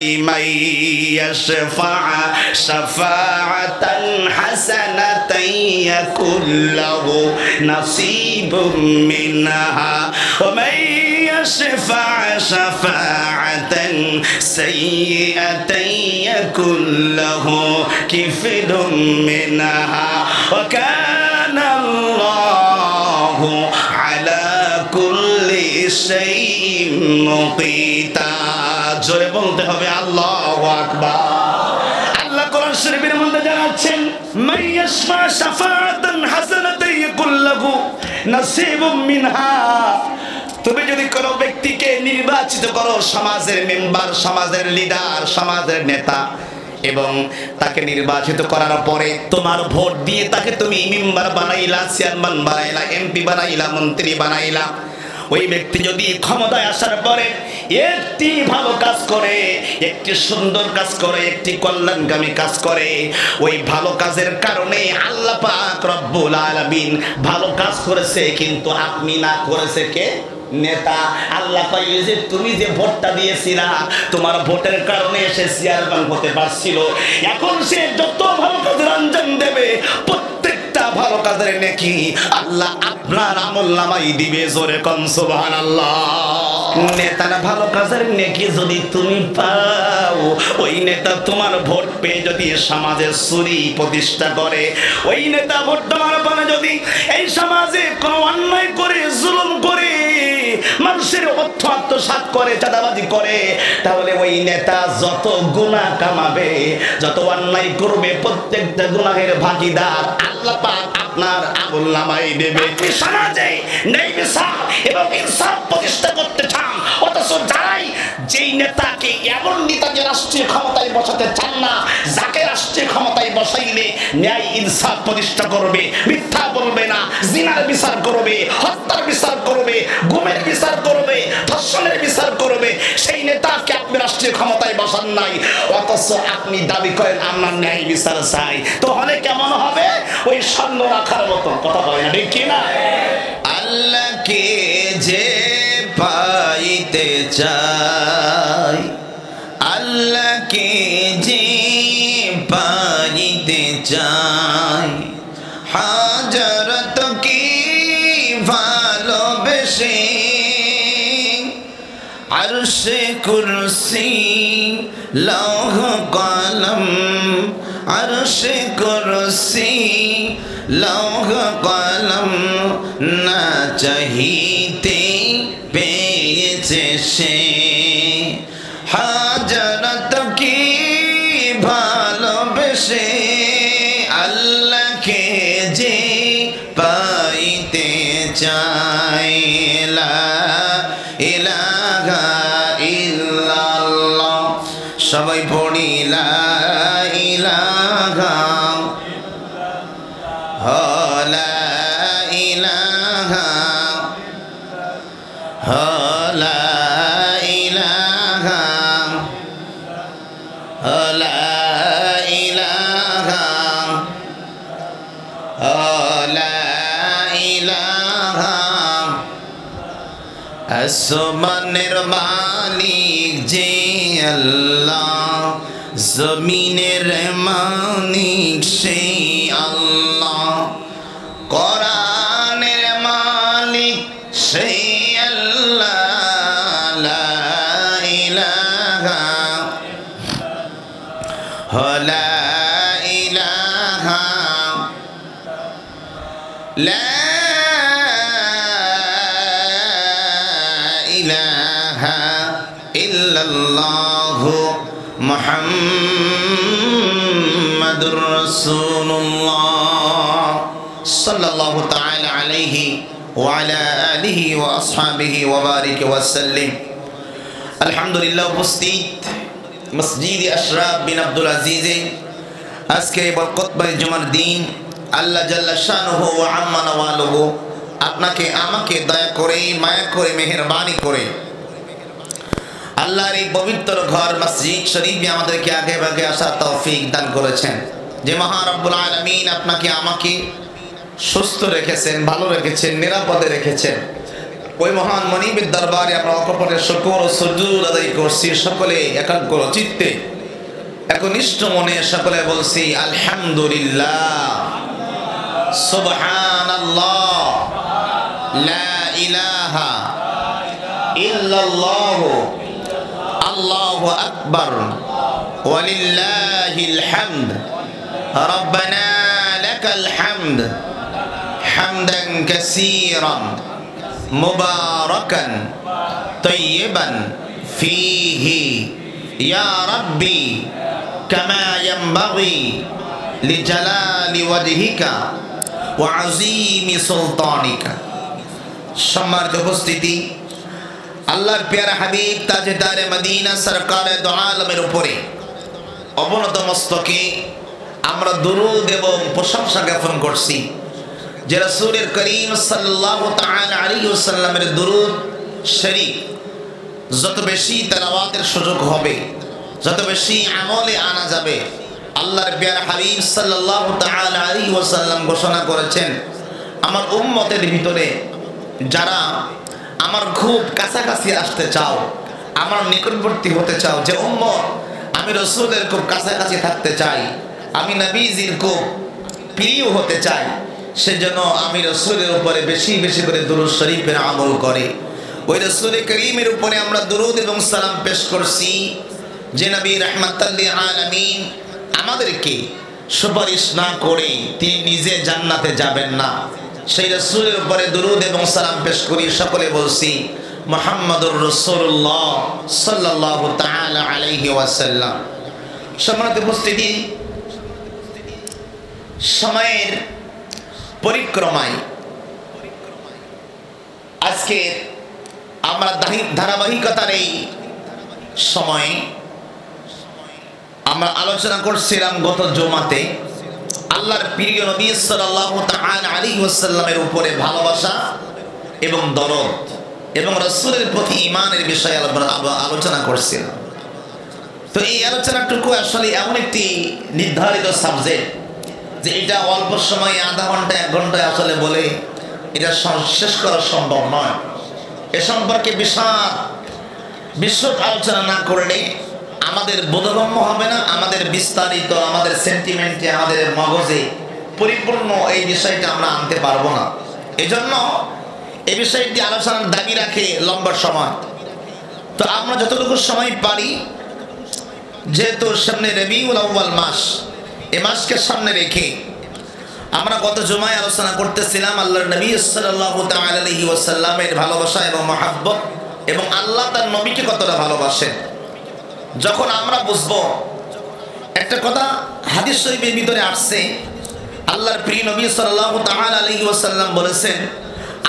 من يشفع شفاعة حسنة يكن له نصيب منها ومن يشفع شفاعة سيئة يكن له كفل منها وكان الله على كل شيء مقيتا। জোরে বলতে হবে আল্লাহু আকবার। আল্লাহ কোরআন শরীফের মধ্যে জানাচ্ছেন মাইয়াশফা শাফাআতান হাসানাতান ইয়াকুল লাহু নাসিবুম মিনহা। তুমি যদি কোনো ব্যক্তিকে নির্বাচিত করো, সমাজের মেম্বার, সমাজের লিডার, সমাজের নেতা, এবং তাকে নির্বাচিত করার পরে তোমার ভোট দিয়ে তাকে তুমি মেম্বার বানাইলা, চেয়ারম্যান বানাইলা, এমপি বানাইলা, মন্ত্রী বানাইলা, ওই ব্যক্তি যদি ক্ষমতায় আসার পরে একটি ভালো কাজ করে, একটি সুন্দর কাজ করে, একটি কল্যাণগামী কাজ করে, ওই ভালো কাজের কারণে আল্লাহ পাক রব্বুল আলামিন ভালো কাজ করেছে, কিন্তু আপনি না, করেছে কে? নেতা। আল্লাহ কইলে যে তুমি যে ভোটটা দিয়েছিলা, তোমার ভোটের কারণে সে চেয়ারম্যান হতে পারছিল, এখন সে যত ভালো কাজের আঞ্জাম দেবে প্রত্যেকটা ভালো কাজের নেকি আল্লাহ আপনার আমলনামায় দিবে। জোরে কোন সুবহানাল্লাহ। নেতার ভালো কাজের নেকি যদি তুমি পাও, ওই নেতা তোমার ভোট পেয়ে যদি সমাজে চুরি প্রতিষ্ঠা করে, ওই নেতা ভোট দেওয়ার পরে যদি এই সমাজে কোনো অন্যায় করে, জুলুম করে, মানুষের অর্থ আত্মসাৎ করে, চাঁদাবাজি করে, তাহলে ওই নেতা যত গুনাহ কামাবে, যত অন্যায় করবে, প্রত্যেকটা গুনাহের ভাগীদার আল্লাহ পাক আপনার আমলনামায় দেবে। সমাজে ন্যায় বিচার এবং ইনসাফ প্রতিষ্ঠা করতে চান, অথচ যারাই যেই নেতাকে, এমন নেতা যে রাষ্ট্রীয় ক্ষমতায় বসাতে চান না, যাকে রাষ্ট্রীয় ক্ষমতায় বসাইলে ন্যায় ইনসাফ প্রতিষ্ঠা করবে, মিথ্যা বলবে না, জিনার বিচার করবে, হত্যার বিচার করবে, গুমের বিচার করবে, ধর্ষণের বিচার করবে, সেই নেতাকে আপনি রাষ্ট্রীয় ক্ষমতায় বসান নাই, অথচ আপনি দাবি করেন আমরা ন্যায় বিচার চাই, তাহলে কেমন হবে? ওই স্বর্ণ রাখার মতো কথা বলে না, ঠিক না? আল্লাহকে যে পাইতে চাই, আল্লাহকে যে পাইতে চাই, হাজারত কি ভালোবেসে, আরশে কুরসি লৌহ কলম, আরশে কুরসি লৌহ কলম না চাহিতে পেয়েছে সে, হাজারত কি ভালোবেসে, আল্লাহকে যে পাইতে চাই, লা ইলাহা ইল্লাল্লাহ। সবাই পড়ি লা ইলাহা, লা ইলাহা, লা ইলাহা, লা ইলাহা, লা ইলাহা। আসমানের মালিক যে আল্লাহ, জমিনের মালিক সেই আল্লাহ, কোরআনের মালিক সেই আল্লাহ, লা ইলাহা, লা ইলাহা, লা ইলাহা ইল্লাল্লাহু মুহাম্মাদুর রাসূলুল্লাহ সাল্লাল্লাহু তাআলা আলাইহি ওয়া আলা আলিহি ওয়া আসহাবিহি ওয়া বারিক ওয়া সাল্লিম। আলহামদুলিল্লাহ, উপস্থিত মসজিদ আশরাফ বিন আব্দুল আজিজে আজকে বরকতময় জুমার দিন আল্লাহ জাল্লা শানুহু ওয়া আম্মা নওয়ালুহু আপনাকে আমাকে দয়া করে, মায়া করে, মেহেরবানি করে আল্লাহর এই পবিত্র ঘর মসজিদ শরীফে আমাদেরকে আগে ভাগে আসার তৌফিক দান করেছেন। যে মহান রব্বুল আলামিন আপনাকে আমাকে সুস্থ রেখেছেন, ভালো রেখেছেন, নিরাপদে রেখেছেন, ওই মহান মনিবের দরবারে আমরা অকপরের শুকর ও সুজুদ আদায় করছি সকলে একাগ্র চিত্তে একনিষ্ঠ মনে সকলে বলছি আলহামদুলিল্লাহ সুবহানাল্লাহ লা ইলাহা ইল্লাল্লাহ আল্লাহু আকবার ওয়ালিল্লাহিল হামদ রব্বানা লাকাল হামদ হামদান কাসীরান মুবারাকান তাইয়িবান ফীহি ইয়া রাব্বি কামা ইয়ানবাগি লিজালালি ওয়াজহিকা ওয়া আযীমি সুলতানিকা। সম্মানিত উপস্থিতি, আল্লাহর প্যারা হাবিব তাজদারে মদিনা সরকারে দু আলমের উপরে অবনত মস্তকে আমরা দুরূদ এবং প্রশংসা জ্ঞাপন করছি যে রাসূলের করিম সাল্লাল্লাহু তাআলা আলাইহি ওয়াসাল্লামের দুরূদ শরীফ যত বেশি তেলাওয়াতের সুযোগ হবে, যত বেশি আমলে আনা যাবে, আল্লাহর প্যারা হাবিব সাল্লাল্লাহু তাআলা আলাইহি ওয়াসাল্লাম ঘোষণা করেছেন আমার উম্মতের ভিতরে যারা আমার খুব কাছাকাছি আসতে চাও, আমার নিকটবর্তী হতে চাও, যে উম্মত আমি রাসূলের খুব কাছাকাছি থাকতে চাই, আমি নবীজির খুব প্রিয় হতে চাই, সেজন্য আমি রাসূলের উপরে বেশি বেশি করে দুরূদ শরীফের আমল করে ওই রাসূল করিমের উপরে আমরা দুরূদ এবং সালাম পেশ করছি যে নবী রাহমাতাল লিল আলামিন আমাদেরকে সুপারিশ না করে তিনি নিজে জান্নাতে যাবেন না। সেই রাসূলের উপরে দুরূদ এবং সালাম পেশ করি, সকলে বলছি মুহাম্মাদুর রাসূলুল্লাহ সাল্লাল্লাহু তাআলা আলাইহি ওয়াসাল্লাম। সম্মানিত উপস্থিতি, সময়ের পরিক্রমায় আজকে আমরা ধারাবাহিকতার এই সময়ে আমরা আলোচনা করছিলাম গত জুমাতে আল্লাহর প্রিয় নবী সাল্লাল্লাহু তাআলা আলাইহি ওয়াসাল্লামের উপরে ভালোবাসা এবং দরদ এবং রাসূলের প্রতি ঈমানের বিষয়ে আলোচনা করছিলাম। তো এই আলোচনাটুকু আসলে এমন একটি নির্ধারিত সাবজেক্ট যে এটা অল্প সময়ে আধা ঘন্টা 1 ঘন্টায় আসলে বলে এটা শেষ করা সম্ভব নয়। এ সম্পর্কে বিশদ আলোচনা না করলে আমাদের বোধগম্য হবে না, আমাদের বিস্তারিত আমাদের সেন্টিমেন্টে আমাদের মগজে পরিপূর্ণ এই বিষয়টা আমরা আনতে পারবো না। এজন্য এই বিষয়টি আলোচনার দাবি রাখে লম্বা সময়। তো আমরা যতটুকু সময় পারি, যেহেতু সামনে রবিউল আউয়াল মাস, এই মাসকে সামনে রেখে আমরা গত জুমায় আলোচনা করতেছিলাম আল্লাহর নবী সাল্লাল্লাহু তাআলা আলাইহি ওয়াসাল্লামের ভালোবাসা এবং মহব্বত এবং আল্লাহ তার নবীকে কতটা ভালোবাসেন। যখন আমরা বুঝবো একটা কথা হাদিস শরীফের ভিতরে আসছে, আল্লাহর প্রিয় নবী সাল্লাল্লাহু তাআলা আলাইহি ওয়াসাল্লাম বলেছেন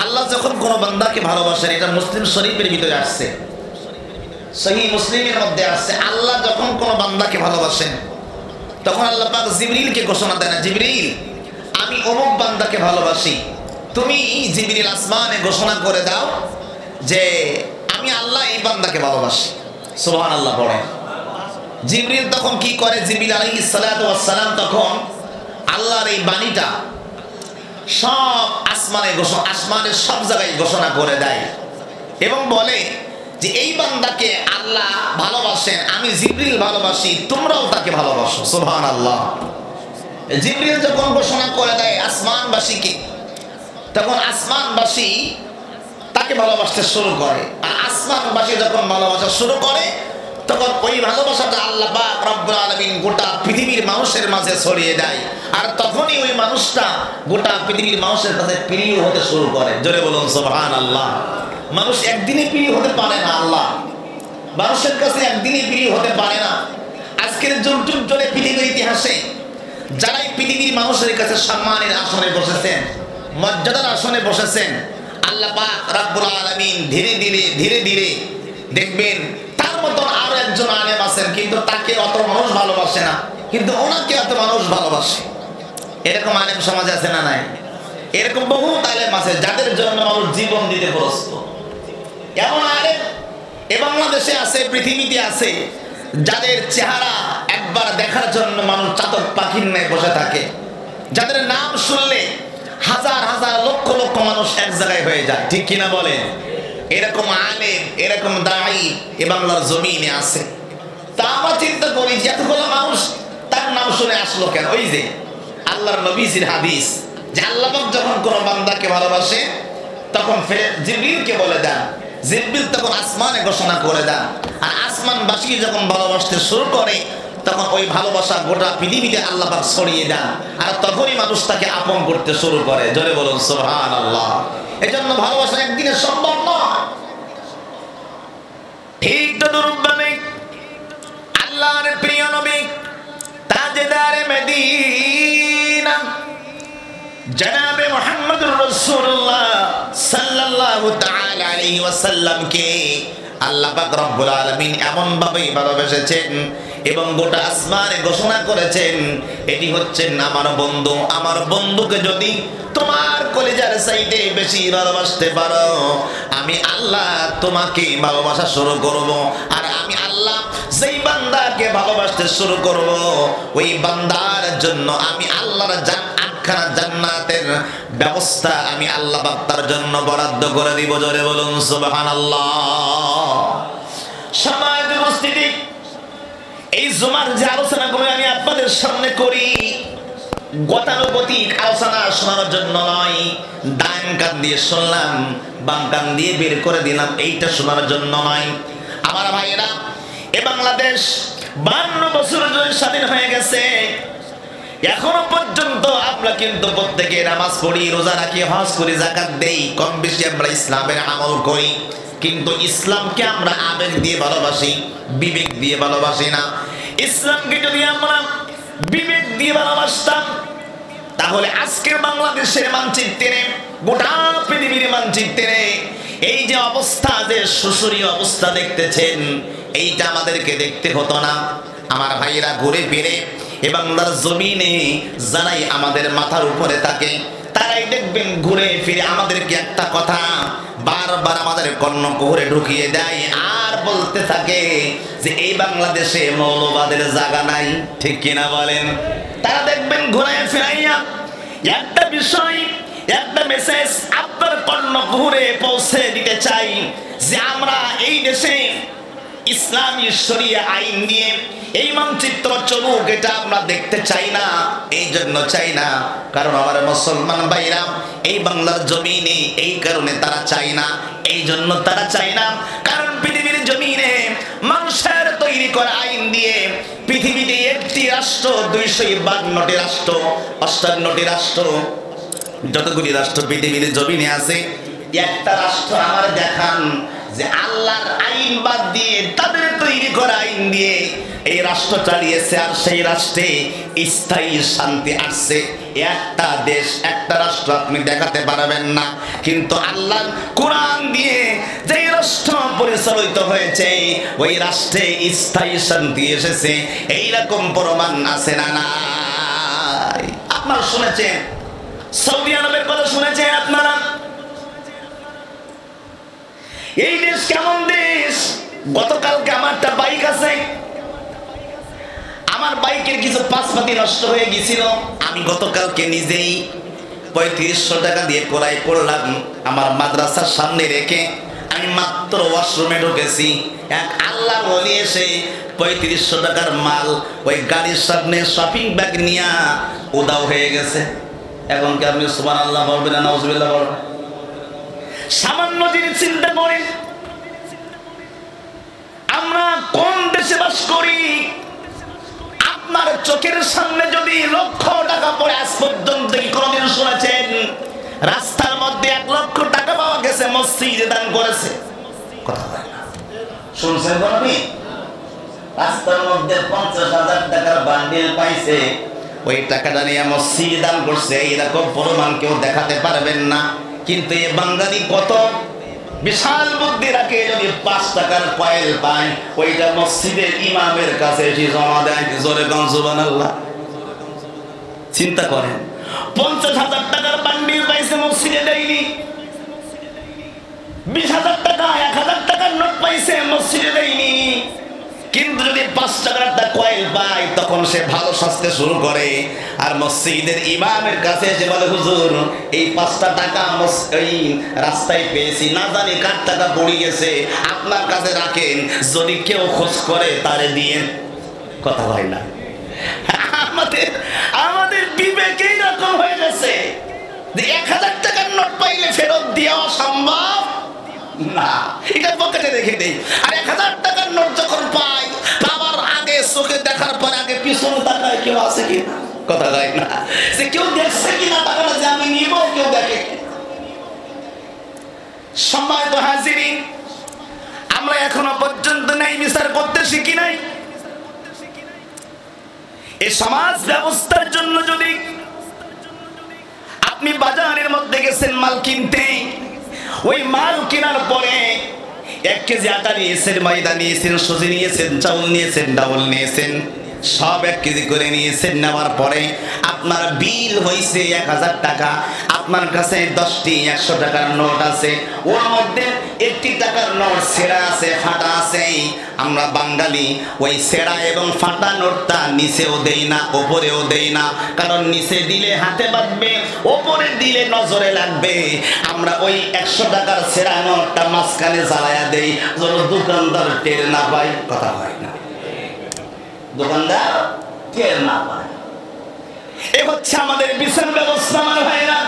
আল্লাহ যখন কোনো বান্দাকে ভালোবাসেন, এটা মুসলিম শরীফের ভিতরে আসছে, সহিহ মুসলিমের মধ্যে আসছে, আল্লাহ যখন কোনো বান্দাকে ভালোবাসেন তখন আল্লাহ পাক জিবরিলকে ঘোষণা দেন, জিবরিল আমি অমুক বান্দাকে ভালোবাসি, তুমি জিবরিল আসমানে ঘোষণা করে দাও যে আমি আল্লাহ এই বান্দাকে ভালোবাসি। সুবহানাল্লাহ পড়ে জিবরিল তখন কি করে, জিবরিল আলাইহিস সালাতু ওয়াস সালাম তখন আল্লাহর এই বাণীটা সব আসমানের সব জায়গায় ঘোষণা করে দেয় এবং বলে যে এই বান্দাকে আল্লাহ ভালোবাসেন, আমি জিবরিল ভালোবাসি, তোমরাও তাকে ভালোবাসো। সুবহানাল্লাহ। জিবরিল যখন ঘোষণা করে দেয় আসমানবাসীকে, তখন আসমানবাসী তাকে ভালোবাসতে শুরু করে, আর আসমানবাসী যখন ভালোবাসা শুরু করে তখন ওই ভালোবাসাটা আল্লাহ পাক রব্বুল আলামিন গোটা পৃথিবীর মানুষের মাঝে ছড়িয়ে দেয়, আর তখনই ওই মানুষটা গোটা পৃথিবীর মানুষের কাছে প্রিয় হতে শুরু করে। জোরে বলুন সুবহানাল্লাহ। মানুষ একদিনে প্রিয় হতে পারে না, আল্লাহ মানুষের কাছে একদিনে প্রিয় হতে পারে না। আজকের যুগ যুগ ধরে পৃথিবীর ইতিহাসে যারাই পৃথিবীর মানুষের কাছে সম্মানের আসনে বসেছেন, মর্যাদার আসনে বসেছেন, আল্লাহ পাক রব্বুল আলামিন ধীরে ধীরে দেখবেন তার মতন আরো একজন আলেম আছেন, কিন্তু তাকে অত মানুষ ভালোবাসে না, কিন্তু ওনাকে অত মানুষ ভালোবাসে। এরকম আলেম সমাজে আছে না নাই? এরকম বহুত আলেম আছে যাদের জন্য মানুষ জীবন দিতে প্রস্তুত। এমন আলেম এ বাংলাদেশে আছে, পৃথিবীতে আছে, যাদের চেহারা একবার দেখার জন্য মানুষ চাতক পাখির ন্যায় বসে থাকে, যাদের নাম শুনলে হাজার হাজার লক্ষ লক্ষ মানুষ এক জায়গায় হয়ে যায়। ঠিক কিনা বলেন? এরকম আলেম, এরকম দাঈ এ বাংলার জমিনে আছে। তা আমরা চিন্তা করি যে এতগুলো মানুষ তার নাম শুনে আসলো কেন? ওই যে আল্লাহর নবীজির হাদিস যে আল্লাহ পাক যখন কোন বান্দাকে ভালোবাসে তখন জিবরিলকে বলে দেন, জিবরিল তখন আসমানে ঘোষণা করে দেন, আর আসমানবাসী যখন ভালোবাসতে শুরু করে তখন ওই ভালোবাসা গোটা পৃথিবীতে আল্লাহ পাক ছড়িয়ে দেন, আর তখনই মানুষ তাকে আপন করতে শুরু করে। জোরে বলুন সুবহানাল্লাহ। এজন্য ভালোবাসা একদিনে সম্ভব নয়। ঠিক তো দুরূপবাণী আল্লাহর প্রিয় নবী তাজদারে মদিনা জনাবে মুহাম্মদুর রাসূলুল্লাহ সাল্লাল্লাহু তাআলা আলাইহি ওয়াসাল্লাম কে আল্লাহ পাক রব্বুল আলামিন এমন ভাবে ভালোবেসেছেন এবং গোটা আসমানে ঘোষণা করেছেন এটি হচ্ছেন আমার বন্ধু। আমার বন্ধুকে যদি তোমার কলিজার চাইতে বেশি ভালোবাসতে পারো, আমি আল্লাহ তোমাকে ভালোবাসা শুরু করব। আর আমি আল্লাহ যেই বান্দাকে ভালোবাসতে শুরু করব, ওই বান্দার জন্য আমি আল্লাহর আটখানা জান্নাতের ব্যবস্থা আমি আল্লাহ পাক তার জন্য বরাদ্দ করে দিব। জোরে বলুন সুবহানাল্লাহ। সমাজ উপস্থিতি, এই জুমার যে আলোচনাগুলো আমি আপনাদের সামনে করি গতানুগতিক আলোচনা শোনার জন্য নয়। ডান কান দিয়ে শুনলাম, বাম কান দিয়ে বের করে দিলাম, এইটা শোনার জন্য নয়। আমার ভাইয়েরা, এ বাংলাদেশ 52 বছর ধরে স্বাধীন হয়ে গেছে। এখনো পর্যন্ত আমরা কিন্তু প্রত্যেকে নামাজ পড়ি, রোজা রাখি, হজ করি, যাকাত দেই, কম বেশি আমরা ইসলামের আমল করি। কিন্তু ইসলামকে আমরা আবেগ দিয়ে ভালোবাসি, বিবেক দিয়ে ভালোবাসি না। ইসলামকে যদি আমরা বিবেক দিয়ে ভালোবাসতাম তাহলে আজকের বাংলাদেশের মানচিত্রে, গোটা পৃথিবীর মানচিত্রে এই যে অবস্থা, যে শোষণীয় অবস্থা দেখতেছেন, এইটা আমাদেরকে দেখতে হতো না। আমার ভাইয়েরা, ঘুরে ফিরে এ বাংলার জমিনে যারাই আমাদের মাথার উপরে থাকে তারাই দেখবেন ঘুরে ফিরে আমাদেরকে একটা কথা বারবার আমাদের কর্ণকুহরে ঢুকিয়ে দেয় আর বলতে থাকে যে এই বাংলাদেশে মৌলবাদের জায়গা নাই। ঠিক কিনা বলেন? তারা দেখবেন ঘুরে ফিরাইয়া একটা বিষয়, একটা মেসেজ আপনার কর্ণকুহরে পৌঁছে দিতে চাই যে আমরা এই দেশে ইসলামী শরিয়া আইন দিয়ে এই মানচিত্র চলুক, এটা আমরা দেখতে চাই না। এই জন্য চাই না কারণ আমার মুসলমান ভাইরা এই বাংলার জমিনে এই কারণে তারা চায় না, এই জন্য তারা চায় না কারণ পৃথিবীর জমিনে মানুষের তৈরি করা আইন দিয়ে পৃথিবীতে একটি রাষ্ট্র, 252টি রাষ্ট্র, 58টি রাষ্ট্র, যতগুলি রাষ্ট্র পৃথিবীর জমিনে আছে, একটা রাষ্ট্র আমার দেখান যে আল্লাহর আইন বাদ দিয়ে তাদের তৈরি করা আইন দিয়ে এই রাষ্ট্র চালিয়েছে আর সেই রাষ্ট্রে স্থায়ী শান্তি আসছে। একটা দেশ, একটা রাষ্ট্র আপনি দেখাতে পারবেন না। কিন্তু আল্লাহর কোরআন দিয়ে যে রাষ্ট্র পরিচালিত হয়েছে ওই রাষ্ট্রে স্থায়ী শান্তি এসেছে, এইরকম প্রমাণ আছে না নাই? আপনারা শুনেছেন সৌদি আরবের কথা, শুনেছেন আপনারা? এই দেশ কেমন দেশ? গতকালকে আমার একটা বাইক আছে, আমার বাইকের কিছু পাশপাতি নষ্ট হয়ে গেছিল। আমি গতকালকে নিজেই 3500 টাকা দিয়ে ক্রয় করলাম। আমার মাদ্রাসার সামনে রেখে আমি মাত্র ওয়াশরুমে ঢুকেছি, এক আল্লাহর ওলি এসে 3500 টাকার মাল ওই গাড়ির সামনে শপিং ব্যাগ নিয়ে উদাও হয়ে গেছে। এখন কি আপনি সুবহানাল্লাহ বলবেন না নাউজুবিল্লাহ বলবেন? সামান্য জিনিস চিন্তা করেন, আমরা কোন দেশে বাস করি? আপনার চোখের সামনে যদি লক্ষ টাকা পড়ে, আজ পর্যন্ত কি কোনদিন শুনেছেন রাস্তার মধ্যে 1 লক্ষ টাকা পাওয়া গেছে, মসজিদে দান করেছে? কথা বলেন না, শুনছেন কোনদিন? রাস্তার মধ্যে 50,000 টাকার বান্ডিল পাইছে, ওই টাকাটা নিয়ে মসজিদে দান করছে, এইরকম প্রমাণ কেউ দেখাতে পারবেন না। কিন্তু এই বাঙালি কত বিশাল বুদ্ধি রাখে, যদি 5 টাকার কয়েল পায় ওইটা মসজিদের ইমামের কাছে এসে জমা দেয়। জোরে গান সুবহানাল্লাহ। চিন্তা করেন, 50,000 টাকার বান্ডিল পাইছে, মসজিদে দেয়নি। 20,000 টাকা, 1,000 টাকার নোট পাইছে, মসজিদে দেয়নি। কিন্তু যদি 5 টাকার একটা কয়েল পায় তখন তখন সে ভালো সাজতে শুরু করে আর মসজিদের ইমামের কাছে এসে বলে, হুজুর এই 5টা টাকা এই রাস্তায় পেয়েছি, না জানি কার টাকা পড়ে গেছে, আপনার কাছে রাখেন, যদি কেউ খোঁজ করে তারে দিয়েন। কথা হয় না? আমাদের বিবেক এইরকম হয়ে গেছে যে 1000 টাকার নোট পাইলে ফেরত দেওয়া সম্ভব না, এটা পকেটে রেখে দেই। আর 1000 টাকার নোট যখন পাই, বাবার আগে চোখে দেখার পর আগে পিছনে তাকায় কেউ আছে কি না। কথা হয় না? যে কেউ দেখছে কিনা টাকাটা যে আমি নিব, কেউ দেখে। সম্মানিত হাজিরিন, আমরা এখনো পর্যন্ত ন্যায় বিচার করতে শিখি নাই। এই সমাজ ব্যবস্থার জন্য যদি আপনি বাজারের মধ্যে গেছেন মাল কিনতে, ওই মাল কেনার পরে 1 কেজি আটা নিয়েছেন, ময়দা নিয়েছেন, সুজি নিয়েছেন, চাউল নিয়েছেন, ডাউল নিয়েছেন, সব 1 কেজি করে নিয়েছেন। নেওয়ার পরে আপনার বিল হয়েছে 1000 টাকা। আপনার কাছে 10টি 100 টাকার নোট আছে, ওর মধ্যে 1টি টাকার নোট ছেঁড়া আছে, ফাটা আছে। আমরা বাঙালি ওই ছেঁড়া এবং ফাটা নোটটা নিচেও দেই না, ওপরেও দেই না, কারণ নিচে দিলে হাতে বাঁধবে, ওপরে দিলে নজরে লাগবে। আমরা ওই 100 টাকার ছেঁড়া নোটটা মাঝখানে জ্বালায়া দেই, যেন দোকানদার টের না পায়। কথা হয় না? দোকানদার টের না পায়। এ হচ্ছে আমাদের বিচার ব্যবস্থা। আমার ভাইরা,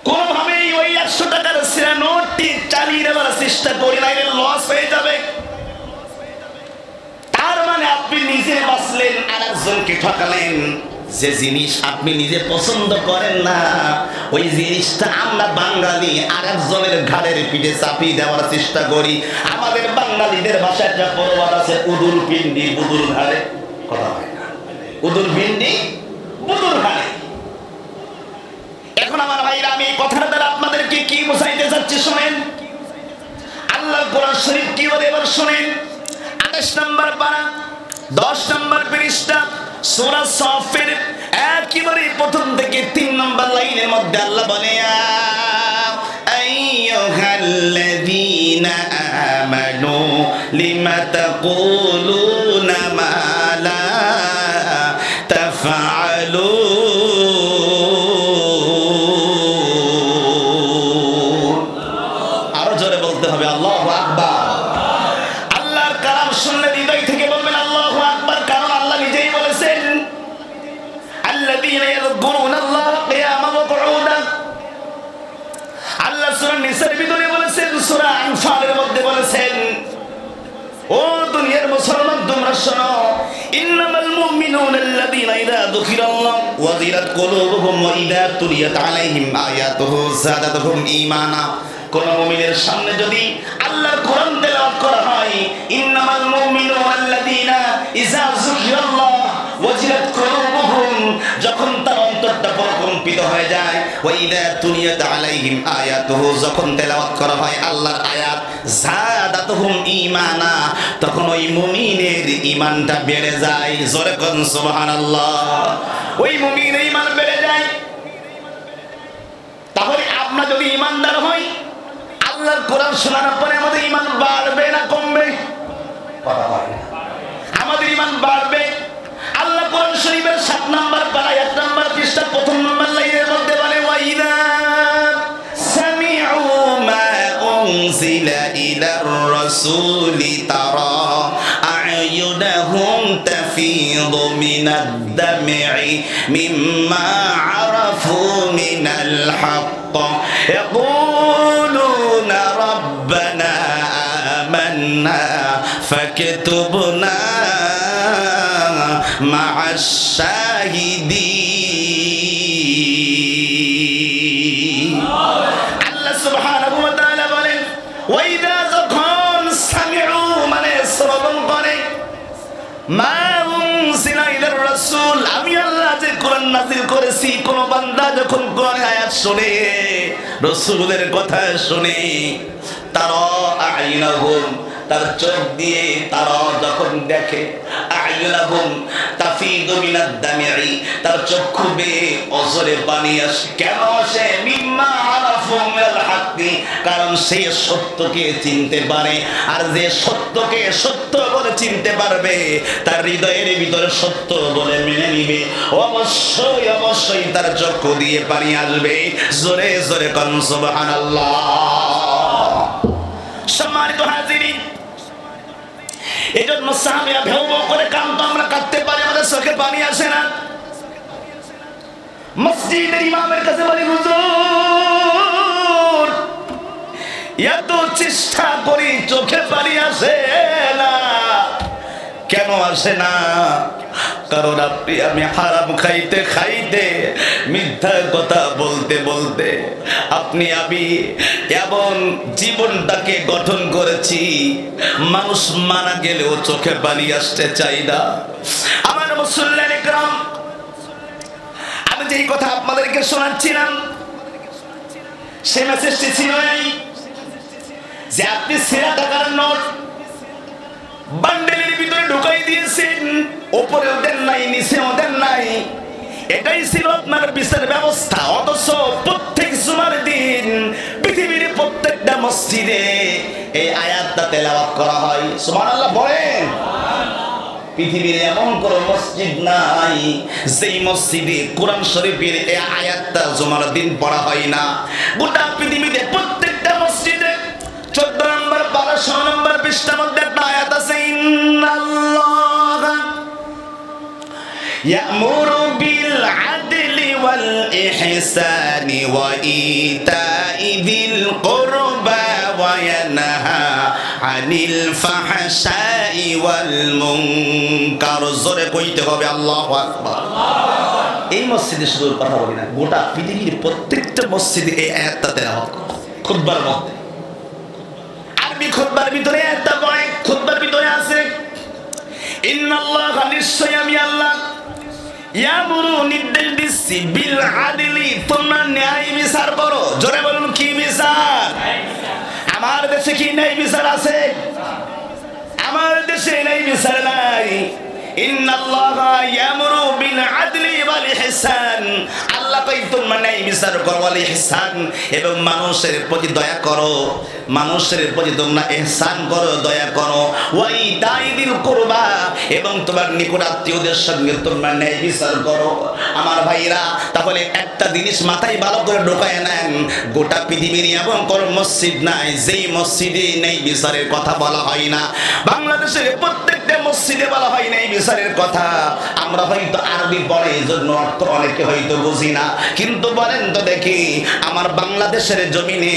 কোনোভাবেই ওই 100 টাকার ছেঁড়া নোটটি চালিয়ে নেবার চেষ্টা করি না, এর লস হয়ে যাবে। তার মানে আপনি নিজে বাঁচলেন, আর একজনকে ঠকালেন। যে জিনিস আপনি নিজে পছন্দ করেন না, ওই জিনিসটা আমরা বাঙালি আর একজনের ঘাড়ের পিঠে চাপিয়ে দেওয়ার চেষ্টা করি। আমাদের বাঙালিদের ভাষায় একটা প্রবাদ আছে, উদুর পিন্ডি বুদুর ঘাড়ে। কথা হয় না? উদুর পিন্ডি বুদুর ঘাড়ে। এখন আমার ভাইরা, আমি এই কথাটা দ্বারা আপনাদেরকে কি বোঝাইতে চাচ্ছি শুনেন। আল্লাহ কোরআন শরীফ কি বলে এবার শুনেন। 28 নম্বর পারা 10 নম্বর পৃষ্ঠা সূরা সাফের একেবারে প্রথম থেকে 3 নম্বর লাইনের মধ্যে আল্লাহ বলে, আইয়ুহাল্লাযীনা আমানু লিমা তাকুলুনা মা লা তাফআলুন। আরো জোরে বলতে হবে আল্লাহু আকবার। আল্লাহর কালাম শুনলে হৃদয় থেকে বলবেন আল্লাহু আকবার, কারণ আল্লাহ নিজেই বলেছেন, আল্লাযীনা ইয়াযকুরুনাল্লাহা কিয়ামান ওয়া কুউদান। আল্লাহ সূরা নিসার ভিতরে বলেছেন, সূরা আনফালের মধ্যে বলেছেন, ও দুনিয়ার মুসলমান তোমরা শোনো, ইন্নামাল মুমিনুনা আল্লাযীনা ইযা যুকিরাল্লাহু ওয়াজিলাত কুলুবুহুম ওয়া ইযা তুলিয়াত আলাইহিম আয়াতুহু যাদাতুহুম ঈমানা। কোন মুমিনের সামনে যদি আল্লাহর কোরআন তেলাওয়াত করা হয়, ইন্নামাল মুমিনুনা আল্লাযীনা ইযা যুকিরাল্লাহু ওয়াজিলাত কুলুবুহুম, যখন তার অন্তরটা প্রকম্পিত হয়ে যায়, ওয়া ইযা তুলিয়াত আলাইহিম আয়াতুহু, যখন তেলাওয়াত করা হয় আল্লাহর আয়াত, যাদাতুহুম ঈমানা, তখন ওই মুমিনের ঈমানটা বেড়ে যায়। জোরে কোন সুবহানাল্লাহ। ওই মুমিনের ঈমান বেড়ে যায়। তাহলে আমরা যদি ঈমানদার হই, আল্লাহর কোরআন শোনার পরে আমাদের ঈমান বাড়বে না কমবে? আমাদের ঈমান বাড়বে। আল্লাহ কোরআন শরীফের 7 নম্বর পারা 1 নম্বর পৃষ্ঠা 1 নম্বর লাইনের মধ্যে বলে, ওয়াইদা সামিউ মা উনজিলা ইলার রাসূলি তারা আ'য়ুনাহুম তাফীদু মিনাদ দাম'i মিম্মা আরাফু মিনাল হক্ক ইয়াকুলুনা রাব্বানা আমান্না ফাকতুবনা মা'আশ শাহিদিন। আল্লাহ সুবহানাহু ওয়া তাআলা বলেন, ওয়াইদা যখন সামিউ মানে শ্রবণ করে, মা উনজিলা ইলার রাসূল, আমি আল্লাহ যে কোরআন নাযিল করেছি, কোন বান্দা যখন কোরআনের আয়াত শুনে, রাসূলের কথা শুনে, তারা আ'ইনাহুম, তার চোখ দিয়ে তারা যখন দেখে, আ'ইনাহুম তাফীদু মিনাদ দাম'i, তার চক্ষু বেয়ে অজরে পানি আসে। কেন আসে? মিম্মা আরাফু মিনাল হক্কি, কারণ সে সত্যকে চিনতে পারে, আর যে সত্যকে সত্য বলে চিনতে পারবে তার হৃদয়ের ভিতরে সত্য বলে মেনে নিবে, অবশ্যই অবশ্যই তার চক্ষু দিয়ে পানি আসবে। জোরে জোরে কোন সুবহানাল্লাহ। সম্মানিত হাজিরিন, এজন্য সাহাবীরা ভেউ ভেউ করে কাঁদতো, আমরা কাঁদতে পারি, আমাদের চোখে পানি আসে না। মসজিদের ইমামের কাছে বলি, হুজুর এত চেষ্টা করি চোখে পানি আসে না, কেন আসে না? কারণ আপনি আমি হারাম খাইতে খাইতে, মিথ্যা কথা বলতে বলতে আপনি আমি এমন জীবনটাকে গঠন করেছি, মানুষ মারা গেলেও চোখে পানি আসতে চাই না। আমার মুসল্লিয়ান ইকরাম, আমি যেই কথা আপনাদেরকে শোনাচ্ছিলাম সে মেসেজটি ছিল এই যে আপনি সেরা টাকার নোট বান্ডেলের ভিতরে ঢুকাই দিয়েছেন, উপরেও দেন নাই নিচেও দেন নাই, এটাই ছিল আপনার বিচার ব্যবস্থা। অথচ প্রত্যেক জুমার দিন পৃথিবীর প্রত্যেকটা মসজিদে এই আয়াতটা তেলাওয়াত করা হয়। সুবহানাল্লাহ বলেন। পৃথিবীর এমন কোন মসজিদ নাই যেই মসজিদে কোরআন শরীফের এই আয়াতটা জুমার দিন পড়া হয় না। গোটা পৃথিবীতে প্রত্যেকটা মসজিদে 14 নম্বর 12 নম্বর পৃষ্ঠার মধ্যে একটা আয়াত আছে, ইন্নাল্লাহা ইয়ামুরু বিল আদলি ওয়াল ইহসানি ওয়া ইতাই যিল কুরবা ওয়া ইয়ানহা আনিল ফাহশাই ওয়াল মুনকার। জোরে কইতে হবে আল্লাহু আকবার। এই মসজিদে শুধু কথা বলি না, গোটা পৃথিবীর প্রত্যেকটা মসজিদে এই আয়াতটা তেলাওয়াত করে খুতবার মধ্যে। খুতবার ভিতরে একটা পড়ে, খুতবার ভিতরে আছে ইন্নাল্লাহা, নিশ্চয় আমি আল্লাহ, ইয়ামুরু নির্দেশ দিচ্ছি, বিল আদলি, তোমরা ন্যায় বিচার করো। জোরে বলুন কি বিচার? আমার দেশে কি ন্যায় বিচার আছে? আমার দেশে ন্যায় বিচার নাই। ইন্নাল্লাহা ইয়ামুরু বিল আদলি ওয়াল ইহসান, আল্লাহ কই তোমরা ন্যায় বিচার করো, ওয়াল ইহসান, এবং মানুষের প্রতি দয়া করো, মানুষের প্রতি তোমরা ইহসান করো, দয়া করো, ওয়া ইতাই যিল কুরবা, এবং তোমার নিকট আত্মীয়দের সঙ্গে তোমরা ন্যায় বিচার করো। আমার ভাইরা, তাহলে একটা জিনিস মাথায় ভালো করে ঢোকায় নেন, গোটা পৃথিবীর এমন কোন মসজিদ নাই যেই মসজিদে ন্যায় বিচারের কথা বলা হয় না। বাংলাদেশের প্রত্যেকটা মসজিদে বলা হয় ন্যায় বিচারের কথা। আমরা হয়তো আরবি পড়ে এজন্য অর্থ অনেকে হয়তো বুঝি না, কিন্তু বলেন তো দেখি, আমার বাংলাদেশের জমিনে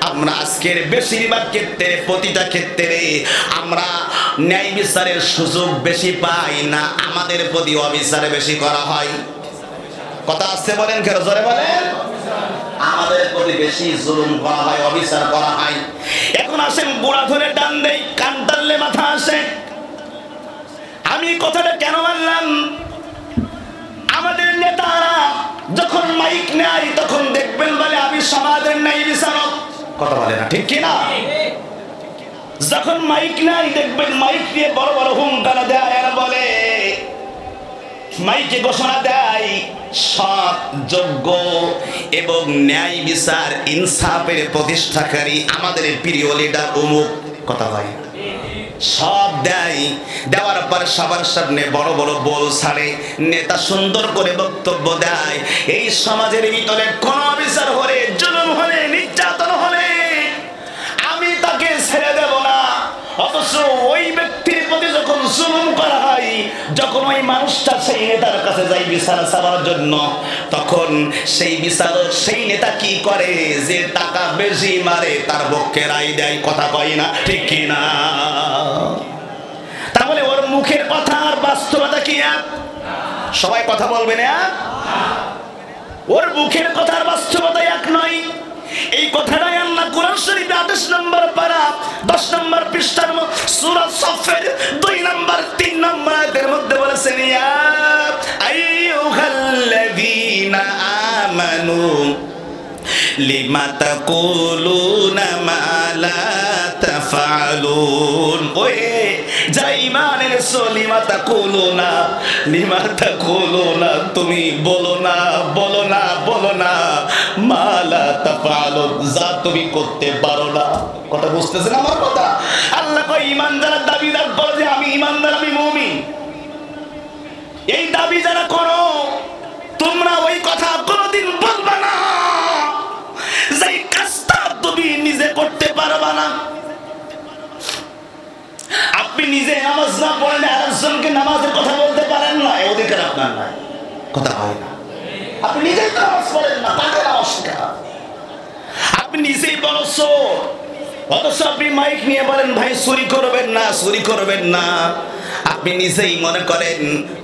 আমরা আজকের বেশিরভাগ ক্ষেত্রে, প্রতিটা ক্ষেত্রে আমরা ন্যায় বিচারের সুযোগ বেশি পাই না, আমাদের প্রতি অবিচার বেশি করা হয়। কথা আসছে বলেন, কেন জোরে বলেন? আমাদের প্রতি বেশি জুলুম করা হয়, অবিচার করা হয়। এখন আসেন গোড়া ধরে টান দেই, কান টানলে মাথা আসে। আমি কথাটা কেন বললাম? আমাদের নেতারা যখন মাইক নেয় তখন দেখবেন বলে আমি সমাজের ন্যায় বিচারক। কথা বলে না, ঠিক কিনা? যখন মাইক নাই দেখবেন মাইক দিয়ে বড় বড় হুঙ্কারা দেয়, আর বলে মাইকে ঘোষণা দেয় সৎ, যোগ্য এবং ন্যায় বিচার ইনসাফের প্রতিষ্ঠাকারী আমাদের প্রিয় লিডার অমুক। কথা হয় সব দেয়, দেওয়ার পর সবার সামনে বড় বড় বল ছাড়ে, নেতা সুন্দর করে বক্তব্য দেয়। এই সমাজের ভিতরে কোন বিচার হলে, জুলুম হলে, নির্যাতন হলে আমি তাকে ছেড়ে দেব না। অথচ ওই ব্যক্তির প্রতি যখন জুলুম করা হয়, যখন ওই মানুষটা সেই নেতার কাছে যায় বিচার চাওয়ার জন্য, তখন সেই বিচারক সেই নেতা কি করে? যে টাকা বেশি মারে তার পক্ষে রায় দেয়। কথা কয় না, ঠিক কিনা? তাহলে ওর মুখের কথা আর বাস্তবতা কি এক? সবাই কথা বলবে না? ওর মুখের কথা আর বাস্তবতা এক নয়। এই কথাটাই আল্লাহ কোরআন শরীফে 28 নম্বর পারা 10 নম্বর পৃষ্ঠার সূরা সাফের 2 নম্বর 3 নম্বর আয়াতের মধ্যে বলেছেন, ইয়া আইয়ুহাল্লাযীনা আমানু লিমা তাকুলুনা মা লা তাফআলুন। ওই যারা ঈমান এনেছো, লিমা তাকুলুনা, তুমি বলো না মা লা তাফআলুন, যা তুমি করতে পারো না। কথা বুঝতেছেন আমার কথা? আল্লাহ কয় ঈমান যারা দাবিদার করে যে আমি ঈমানদার, আমি মুমিন, এই দাবি যারা করো তোমরা ওই কথা কোনোদিন বলবা না যে কাজটা তুমি নিজে করতে পারবা না। আপনি নিজে নামাজ না পড়লে আরেকজনকে নামাজের কথা বলতে পারেন না, এই অধিকার আপনার নাই। কথা হয় না? আপনি নিজেই তো নামাজ পড়েন না, তাকে নামাজ শেখা। আপনি নিজেই বড় চোর, অথচ আপনি মাইক নিয়ে বলেন ভাই চুরি করবেন না। আপনি নিজেই মনে করেন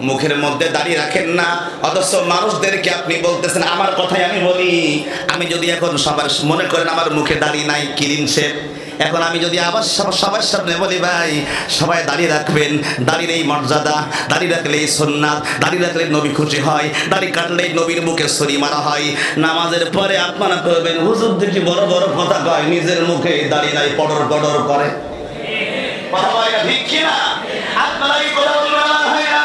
মুখের মধ্যে দাঁড়িয়ে রাখেন না, অথচ মানুষদেরকে আপনি বলতেছেন আমার কথাই আমি বলি। আমি যদি এখন সবার মনে করেন আমার মুখে দাঁড়িয়ে নাই ক্লিন শেপ, এখন আমি যদি আবার সবার সামনে বলি ভাই সবাই দাঁড়িয়ে রাখবেন, দাঁড়িয়ে এই মর্যাদা, দাঁড়িয়ে রাখলে এই সুন্নাত, দাঁড়িয়ে রাখলে নবী খুশি হয়, দাঁড়িয়ে কাটলে নবীর মুখে ছুরি মারা হয়। নামাজের পরে আপনারা করবেন হুজুর দেখি বড় বড় কথা কয়, নিজের মুখে দাঁড়িয়ে নাই পড়র করে। কথা বলে না, ঠিক কিনা? আপনারা এই কথা বলবেন না, হয় না?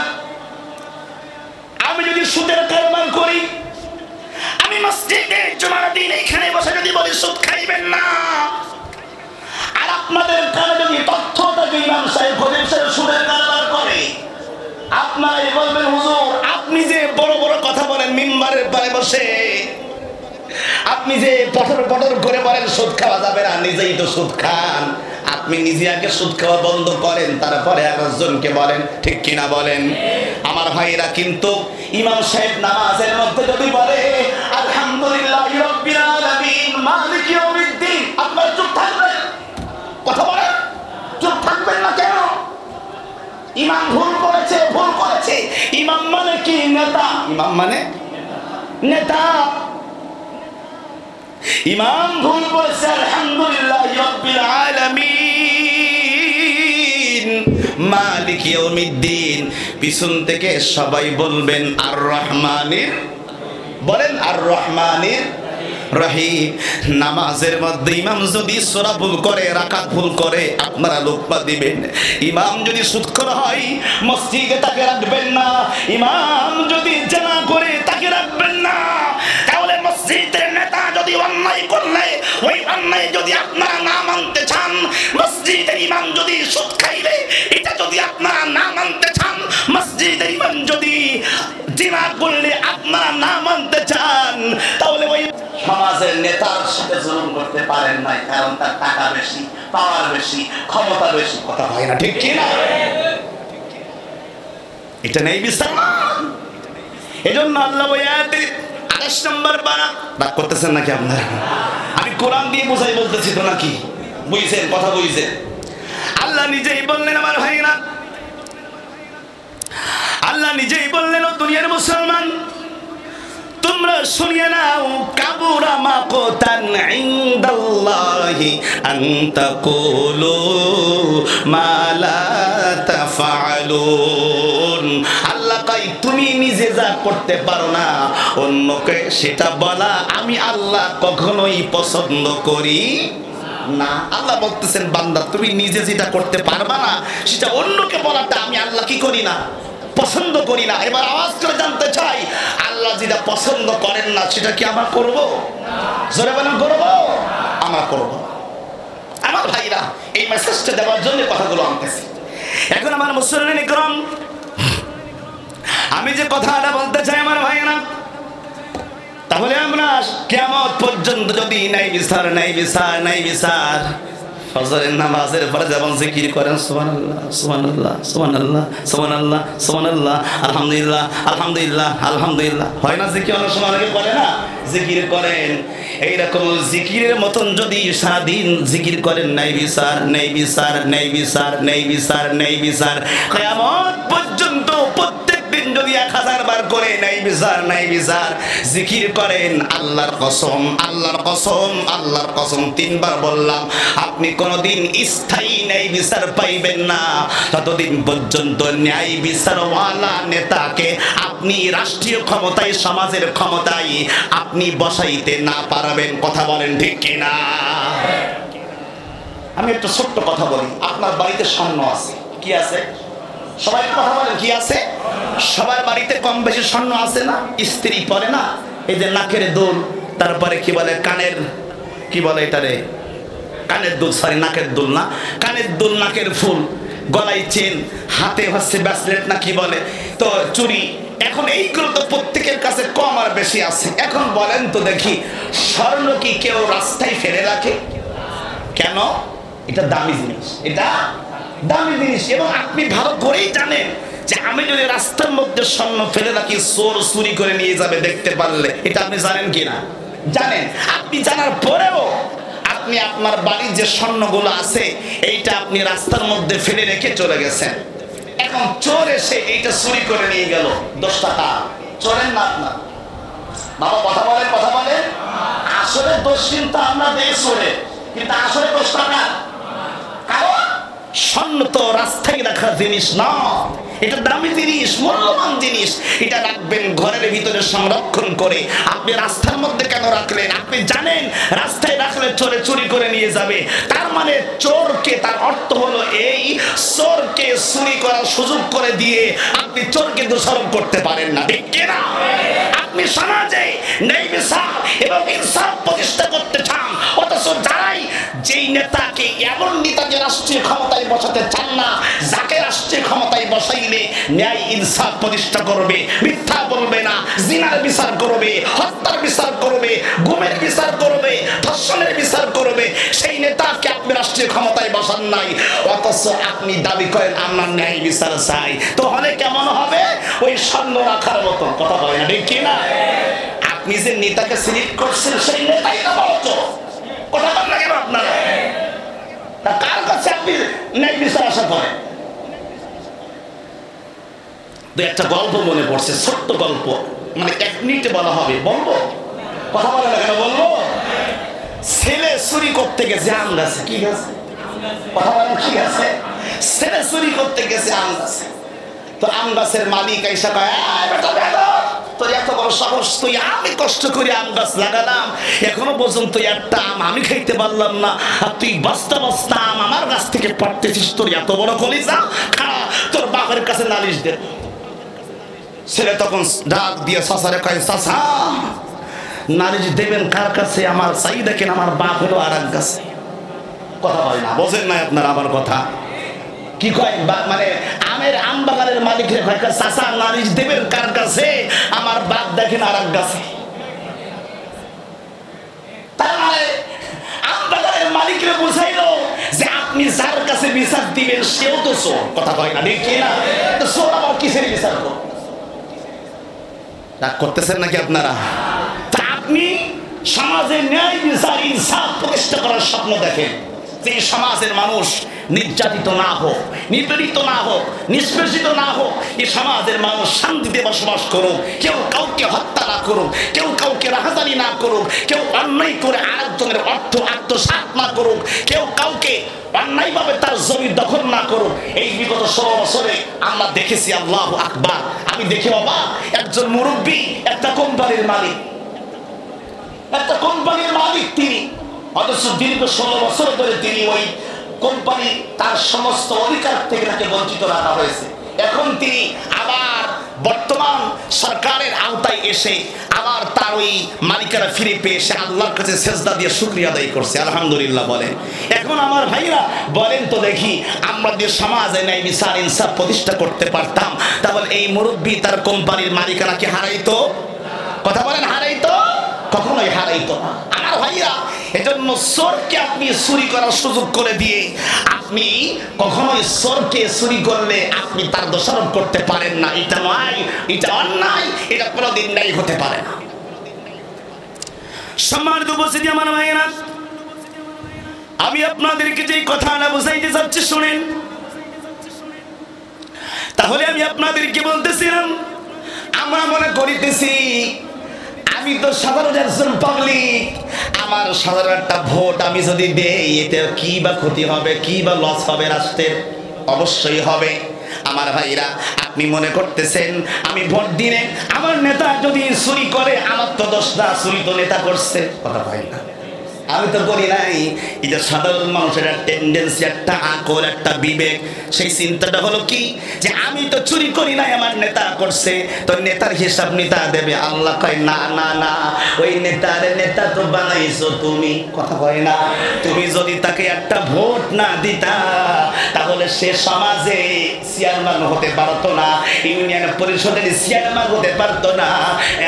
আমি যদি সুদের কারবার করি, আমি মসজিদে জুমার দিন এখানে বসে যদি বলি সুদ খাইবেন না, আর আপনাদের কানে যদি তথ্য থাকে ইমাম সাহেব খতিব সাহেব সুদের কারবার করে, আপনারাই বলবেন হুজুর আপনি যে বড় বড় কথা বলেন মিম্বারের পারে বসে, আপনি যে পটর করে বলেন সুদ খাওয়া যাবে না, নিজেই তো সুদ খান। আপনি নিজে আগে সুদ খাওয়া বন্ধ করেন, তারপরে একজনকে বলেন, ঠিক কিনা বলেন? আমার ভাইরা, কিন্তু ইমাম সাহেব নামাজের মধ্যে যদি বলে আলহামদুলিল্লাহি রাব্বিল আলামিন মালিকি ইয়াউমিদ্দিন, আপনারা চুপ থাকবেন? কথা বলেন, চুপ থাকবেন না কেন? ইমাম ভুল করেছে। ইমাম মানে কি? নেতা। ইমাম মানে নেতা। ইমাম ভুল করেছে, আলহামদুলিল্লাহি রাব্বিল আলামিন মালিক ইয়াউমিদ্দিন, পিছন থেকে সবাই বলবেন আর রহমানির, বলেন আর রহমানির রহিম। নামাজের মধ্যে ইমাম যদি সূরা ভুল করে, রাকাত ভুল করে, আপনারা লোকমা দিবেন। ইমাম যদি সুদখোর হয় মসজিদে তাকে রাখবেন না। ইমাম যদি জানা করে তাকে রাখবেন না। তাহলে মসজিদের নেতা যদি অন্যায় করলে, ওই অন্যায় যদি আপনারা না মানতে চান, মসজিদের ইমাম যদি সুদ খাইলে এটা যদি আপনারা না মানতে চান, মসজিদের ইমাম যদি জিনা করলে আপনারা না মানতে চান, তাহলে ওই সমাজের নেতার সাথে জুলুম করতে পারেন না, কারণ তার টাকা বেশি, পাওয়ার বেশি, ক্ষমতা বেশি। কথা হয় না, ঠিক কি না? এটা নেই বিচার। এজন্য আল্লাহ ওই আয়াতে 28 নম্বর পারা, রাগ করতেছেন নাকি আপনারা? আমি কোরআন দিয়ে বুঝাই বলতেছি তো নাকি? বুঝছেন? কথা বুঝছেন? আল্লাহ নিজেই বললেন আমার ভাইরা, আল্লাহ নিজেই বললেন ও দুনিয়ার মুসলমান তোমরা শুনিয়ে নাও, কাবুরা মাকতান ইনদাল্লাহি আন তাকুলু মা লা তাফআলুন। আল্লাহ কয় তুমি নিজে যা করতে পারো না অন্যকে সেটা বলা আমি আল্লাহ কখনোই পছন্দ করি না। আল্লাহ বলতেছেন বান্দা তুমি নিজে যেটা করতে পারবা না সেটা অন্যকে বলাটা আমি আল্লাহ কি করি না, পছন্দ করি না। এবার আওয়াজ করে জানতে চাই, আল্লাহ যেটা পছন্দ করেন না সেটা কি আমরা করব? জোরে বলেন, করব? আমরা করব। আমার ভাইরা, এই মেসেজটা দেওয়ার জন্য কথাগুলো আনতেছি। এখন আমার মুসলমান ইকরাম, আমি যে কথাটা বলতে চাই আমার ভাইরা, তাহলে আমরা কিয়ামত পর্যন্ত যদি নাই বিচার ফজরের নামাজের পরে যেমন জিকির করেন সুবহানাল্লাহ সুবহানাল্লাহ সুবহানাল্লাহ সুবহানাল্লাহ সুবহানাল্লাহ আলহামদুলিল্লাহ আলহামদুলিল্লাহ আলহামদুলিল্লাহ, হয় না জিকির? অনেক সময় অনেকে করে না, জিকির করেন। এইরকম জিকিরের মতন যদি সারাদিন জিকির করেন নাই বিচার কিয়ামত পর্যন্ত প্রত্যেকদিন যদি 1000 বার করে নাই বিচার জিকির করেন, আল্লাহর কসম 3 বার বললাম, আপনি কোনদিন স্থায়ী ন্যায় বিচার পাইবেন না ততদিন পর্যন্ত ন্যায় বিচারওয়ালা নেতাকে আপনি রাষ্ট্রীয় ক্ষমতায়, সমাজের ক্ষমতায় আপনি বসাইতে না পারবেন। কথা বলেন ঠিক কিনা? আমি একটা ছোট্ট কথা বলি, আপনার বাড়িতে স্বর্ণ আছে, কি আছে? সবাই কথা বলেন, কি আছে? সবার বাড়িতে কম বেশি স্বর্ণ আছে না? স্ত্রী পরে না এই যে নাকের দুল, তারপরে কি বলে কানের, কি বলে এটারে, কানের দুল, সরি নাকের দুল না, কানের দুল, নাকের ফুল, গলায় চেন, হাতে হচ্ছে ব্রেসলেট না কি বলে, তো চুড়ি। এখন এইগুলো তো প্রত্যেকের কাছে কম আর বেশি আছে। এখন বলেন তো দেখি, স্বর্ণ কি কেউ রাস্তায় ফেলে রাখে? কেন? এটা দামি জিনিস, এটা দামি জিনিস। এবং আপনি ভালো করেই জানেন যে আমি যদি রাস্তার মধ্যে স্বর্ণ ফেলে রাখি, চোর চুরি করে নিয়ে যাবে দেখতে পারলে। এটা আপনি জানেন কিনা? জানেন। আপনি জানার পরেও আপনি আপনার বাড়ির যে স্বর্ণগুলো আছে এইটা আপনি রাস্তার মধ্যে ফেলে রেখে চলে গেছেন। এখন চোর এসে এইটা চুরি করে নিয়ে গেল, 10 টাকা চোরের না আপনার? বাবা কথা বলেন, কথা বলেন। আসলে দোষ কিন্তু আমরা দেই চোরের, কিন্তু আসলে 10 টাকা। কারণ স্বর্ণ তো রাস্তায় রাখা জিনিস না, এটা দামি জিনিস, মূল্যবান জিনিস। এটা রাখবেন ঘরের ভিতরে সংরক্ষণ করে। আপনি রাস্তার মধ্যে কেন রাখলেন? আপনি জানেন রাস্তায় রাখলে চোরে চুরি করে নিয়ে যাবে। তার মানে চোরকে, তার অর্থ হলো এই, চোরকে চুরি করার সুযোগ করে দিয়ে আপনি চোরকে দোষারোপ করতে পারেন না, ঠিক কিনা? আপনি সমাজে ন্যায় বিচার এবং ইনসাফ প্রতিষ্ঠা করতে চান, অথচ যারাই যেই নেতাকে, এমন নেতাকে রাষ্ট্রীয় ক্ষমতায় বসাতে চান না, যাকে রাষ্ট্রীয় ক্ষমতায় বসাইলে ন্যায় ইনসাফ প্রতিষ্ঠা করবে, মিথ্যা বলবে না, জিনার বিচার করবে, হত্যার বিচার করবে, গুমের বিচার করবে, ধর্ষণের বিচার করবে, সেই নেতাকে আপনি রাষ্ট্রীয় ক্ষমতায় বসান নাই, অথচ আপনি দাবি করেন আমরা ন্যায় বিচার চাই। তাহলে কেমন হবে? ওই স্বর্ণ রাখার মতো। কথা বলে না, ঠিক কিনা? আপনি যে নেতাকে সিলেক্ট করছেন সেই নেতাই না বলছ। কথা বল না কেন আপনারা? তা কার কাছে আপনি ন্যায় বিচার আশা করেন? তো একটা গল্প মনে পড়ছে, ছোট্ট গল্প, মানে 1 মিনিটে বলা হবে, বলবো? কথা বলে না কেন, বলবো? ছেলে চুরি করতে গেছে আম গাছে। কি গাছে? কথা বলেন, কি গাছে? ছেলে চুরি করতে গেছে আম গাছে। তো আম গাছের মালিক এসে কয়, বেটা বেটা, তোর এত বড় সাহস, তুই আমি কষ্ট করে আম গাছ লাগালাম, এখনো পর্যন্ত একটা আম আমি খাইতে পারলাম না, আর তুই বস্তা বস্তা আম আমার গাছ থেকে পাড়তেছিস, তোর এত বড় কলিজা, খাড়া তোর বাপের কাছে নালিশ দে। ছেলে তখন ডাক দিয়ে চাচারে কয়, চাচা নালিশ দেবেন কার কাছে? আমার চাই দেখেন আমার বাপ হলো আর এক গাছে। কথা বলে না, বোঝেন না আপনার আমার কথা? কি কয়? মানে আমের আম বাগানের মালিকের কয়, চাচা নালিশ দেবেন কার কাছে? আমার বাপ দেখেন আর এক গাছে। তার মানে আম বাগানের মালিকরে বুঝাইলো যে আপনি যার কাছে বিচার দিবেন সেও তো চোর। কথা কয় না, ঠিক না? তো চোর আবার কিসের বিচার করো? রাগ করতেছেন নাকি আপনারা? তা আপনি সমাজে ন্যায় বিচার ইনসাফ প্রতিষ্ঠা করার স্বপ্ন দেখেন, যে সমাজের মানুষ নির্যাতিত না হোক, নিপীড়িত না হোক, নিষ্পেষিত না হোক, এই সমাজের মানুষ শান্তিতে বসবাস করুক, কেউ কাউকে হত্যা না করুক, কেউ কাউকে রাহাজানি না করুক, কেউ অন্যায় করে আরেকজনের অর্থ আত্মসাৎ না করুক, কেউ কাউকে অন্যায়ভাবে তার জমি দখল না করুক। এই বিগত 16 বছরে আমরা দেখেছি, আল্লাহু আকবার, আমি দেখে অবাক, একজন মুরব্বী, একটা কোম্পানির মালিক, একটা কোম্পানির মালিক তিনি, অথচ দীর্ঘ 16 বছর ধরে তিনি ওই কোম্পানি তার সমস্ত অধিকার থেকে তাকে বঞ্চিত রাখা হয়েছে। এখন তিনি আবার বর্তমান সরকারের আওতায় এসে আবার তার ওই মালিকারা ফিরে পেয়ে এসে আল্লাহর কাছে সেজদা দিয়ে শুকরিয়া আদায় করছে, আলহামদুলিল্লাহ বলেন। এখন আমার ভাইরা বলেন তো দেখি, আমরা যে সমাজে ন্যায় বিচার ইনসাফ প্রতিষ্ঠা করতে পারতাম, তাহলে এই মুরব্বী তার কোম্পানির মালিকারা কি হারাইতো? কথা বলেন, হারাইতো? কখনোই হারাইতো না আমার ভাইরা। এজন্য চোরকে আপনি চুরি করার সুযোগ করে দিয়ে আপনি কখনোই চোরকে চুরি করলে আপনি তার দোষারোপ করতে পারেন না। এটা নয়, এটা অন্যায়, এটা কোনোদিন ন্যায় হতে পারে না। সম্মানিত উপস্থিতি আমার ভাইরা, আমি আপনাদেরকে যে কথাটা বুঝাইতে চাচ্ছি শুনেন। তাহলে আমি আপনাদেরকে বলতেছিলাম, আমরা মনে করিতেছি আমি তো সাধারণ একজন পাবলিক, আমার সাধারণ একটা ভোট আমি যদি দেই এতে কি বা ক্ষতি হবে, কি বা লস হবে রাষ্ট্রের? অবশ্যই হবে। আমার ভাইরা, আপনি মনে করতেছেন আমি ভোট দিলে আমার নেতা যদি চুরি করে আমার তো দোষ না, চুরি তো নেতা করছে। কথা ভাই না, আমি তো করি নাই। এটা সাধারণ মানুষের একটা টেন্ডেন্সি, একটা আকল, একটা বিবেক। সেই চিন্তাটা হলো কি যে আমি তো চুরি করি নাই, আমার নেতা করছে, তো নেতার হিসাব নেতা দেবে। আল্লাহ কয় না না না, ওই নেতা তো বানাইছো তুমি। কথা কয় না? তুমি যদি তাকে একটা ভোট না দিতা তাহলে সে সমাজে চেয়ারম্যান হতে পারতো না, ইউনিয়ন পরিষদের চেয়ারম্যান হতে পারতো না,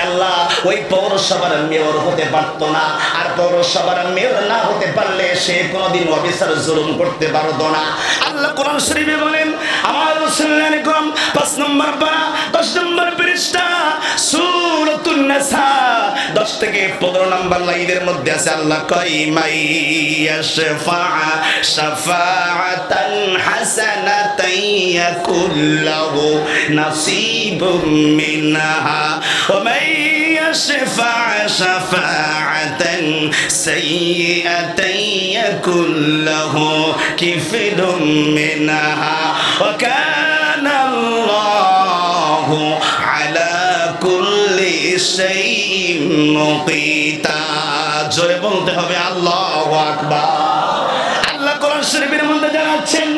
আল্লাহ ওই পৌরসভার মেয়র হতে পারতো না। আর পৌরসভার মেয়র না হতে পারলে সে কোনোদিন অফিসার জুলুম করতে পারতো না। আল্লাহ কোরআন শরীফে বলেন, আমার রাসূলুল্লাহ 5 নম্বর পারা 10 নম্বর পৃষ্ঠা সূরাতুন নিসা 10 থেকে 15 নম্বর লাইনের মধ্যে আছে, আল্লাহ কয় মাই ইয়াশফা শাফাআতান হাসানাতান ইয়াকুল্লাহু নাসীবুম মিনহা ওয়া মাই ইয়াশফা শাফাআতান সাইয়্যাতান ইয়াকুল্লাহু কিফলুম মিনহা ওয়া কানা আল্লাহু আলা কুল্লি শাইইন মুকিতা। জোরে বলতে হবে আল্লাহু আকবার। আল্লাহ কোরআন শরীফের মধ্যে জানাচ্ছেন,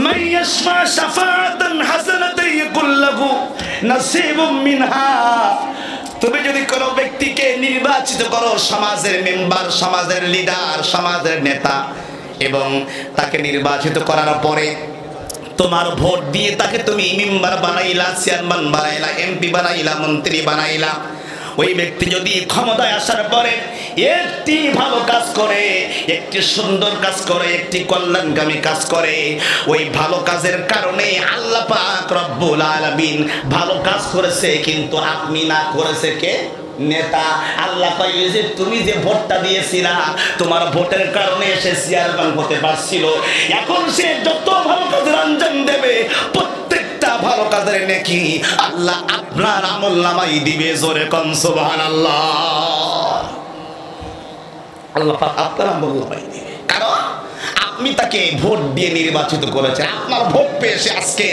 মান ইয়াশফা শাফাআতান হাসানাতান ইয়াকুল্লাহু নাসীবুম মিনহা। তুমি যদি কোনো ব্যক্তিকে নির্বাচিত করো, সমাজের মেম্বার, সমাজের লিডার, সমাজের নেতা, এবং তাকে নির্বাচিত করার পরে তোমার ভোট দিয়ে তাকে তুমি মেম্বার বানাইলা, চেয়ারম্যান বানাইলা, এমপি বানাইলা, মন্ত্রী বানাইলা, ওই ব্যক্তি যদি ক্ষমতায় আসার পরে একটি ভালো কাজ করে, একটি সুন্দর কাজ করে, একটি কল্যাণকামী কাজ করে, ওই ভালো কাজের কারণে আল্লাহ পাক রব্বুল আলামিন ভালো কাজ করেছে, কিন্তু আপনি না, করেছে কে? নেতা। আল্লাহ কয় যে তুমি যে ভোটটা দিয়েছিলা, তোমার ভোটের কারণে সে চেয়ারম্যান হতে পারছিল, এখন সে যত ভালো কাজের আঞ্জাম দেবে প্রত্যেকটা ভালো কাজের নেকি আল্লাহ আপনার আমলনামায় দিবে। জোরে কোন সুবহানাল্লাহ। আল্লাহ পাক আপনার আমলনামায় দিবে, কারণ আপনি তাকে ভোট দিয়ে নির্বাচিত করেছেন। আপনার ভোট পেয়ে সে আজকে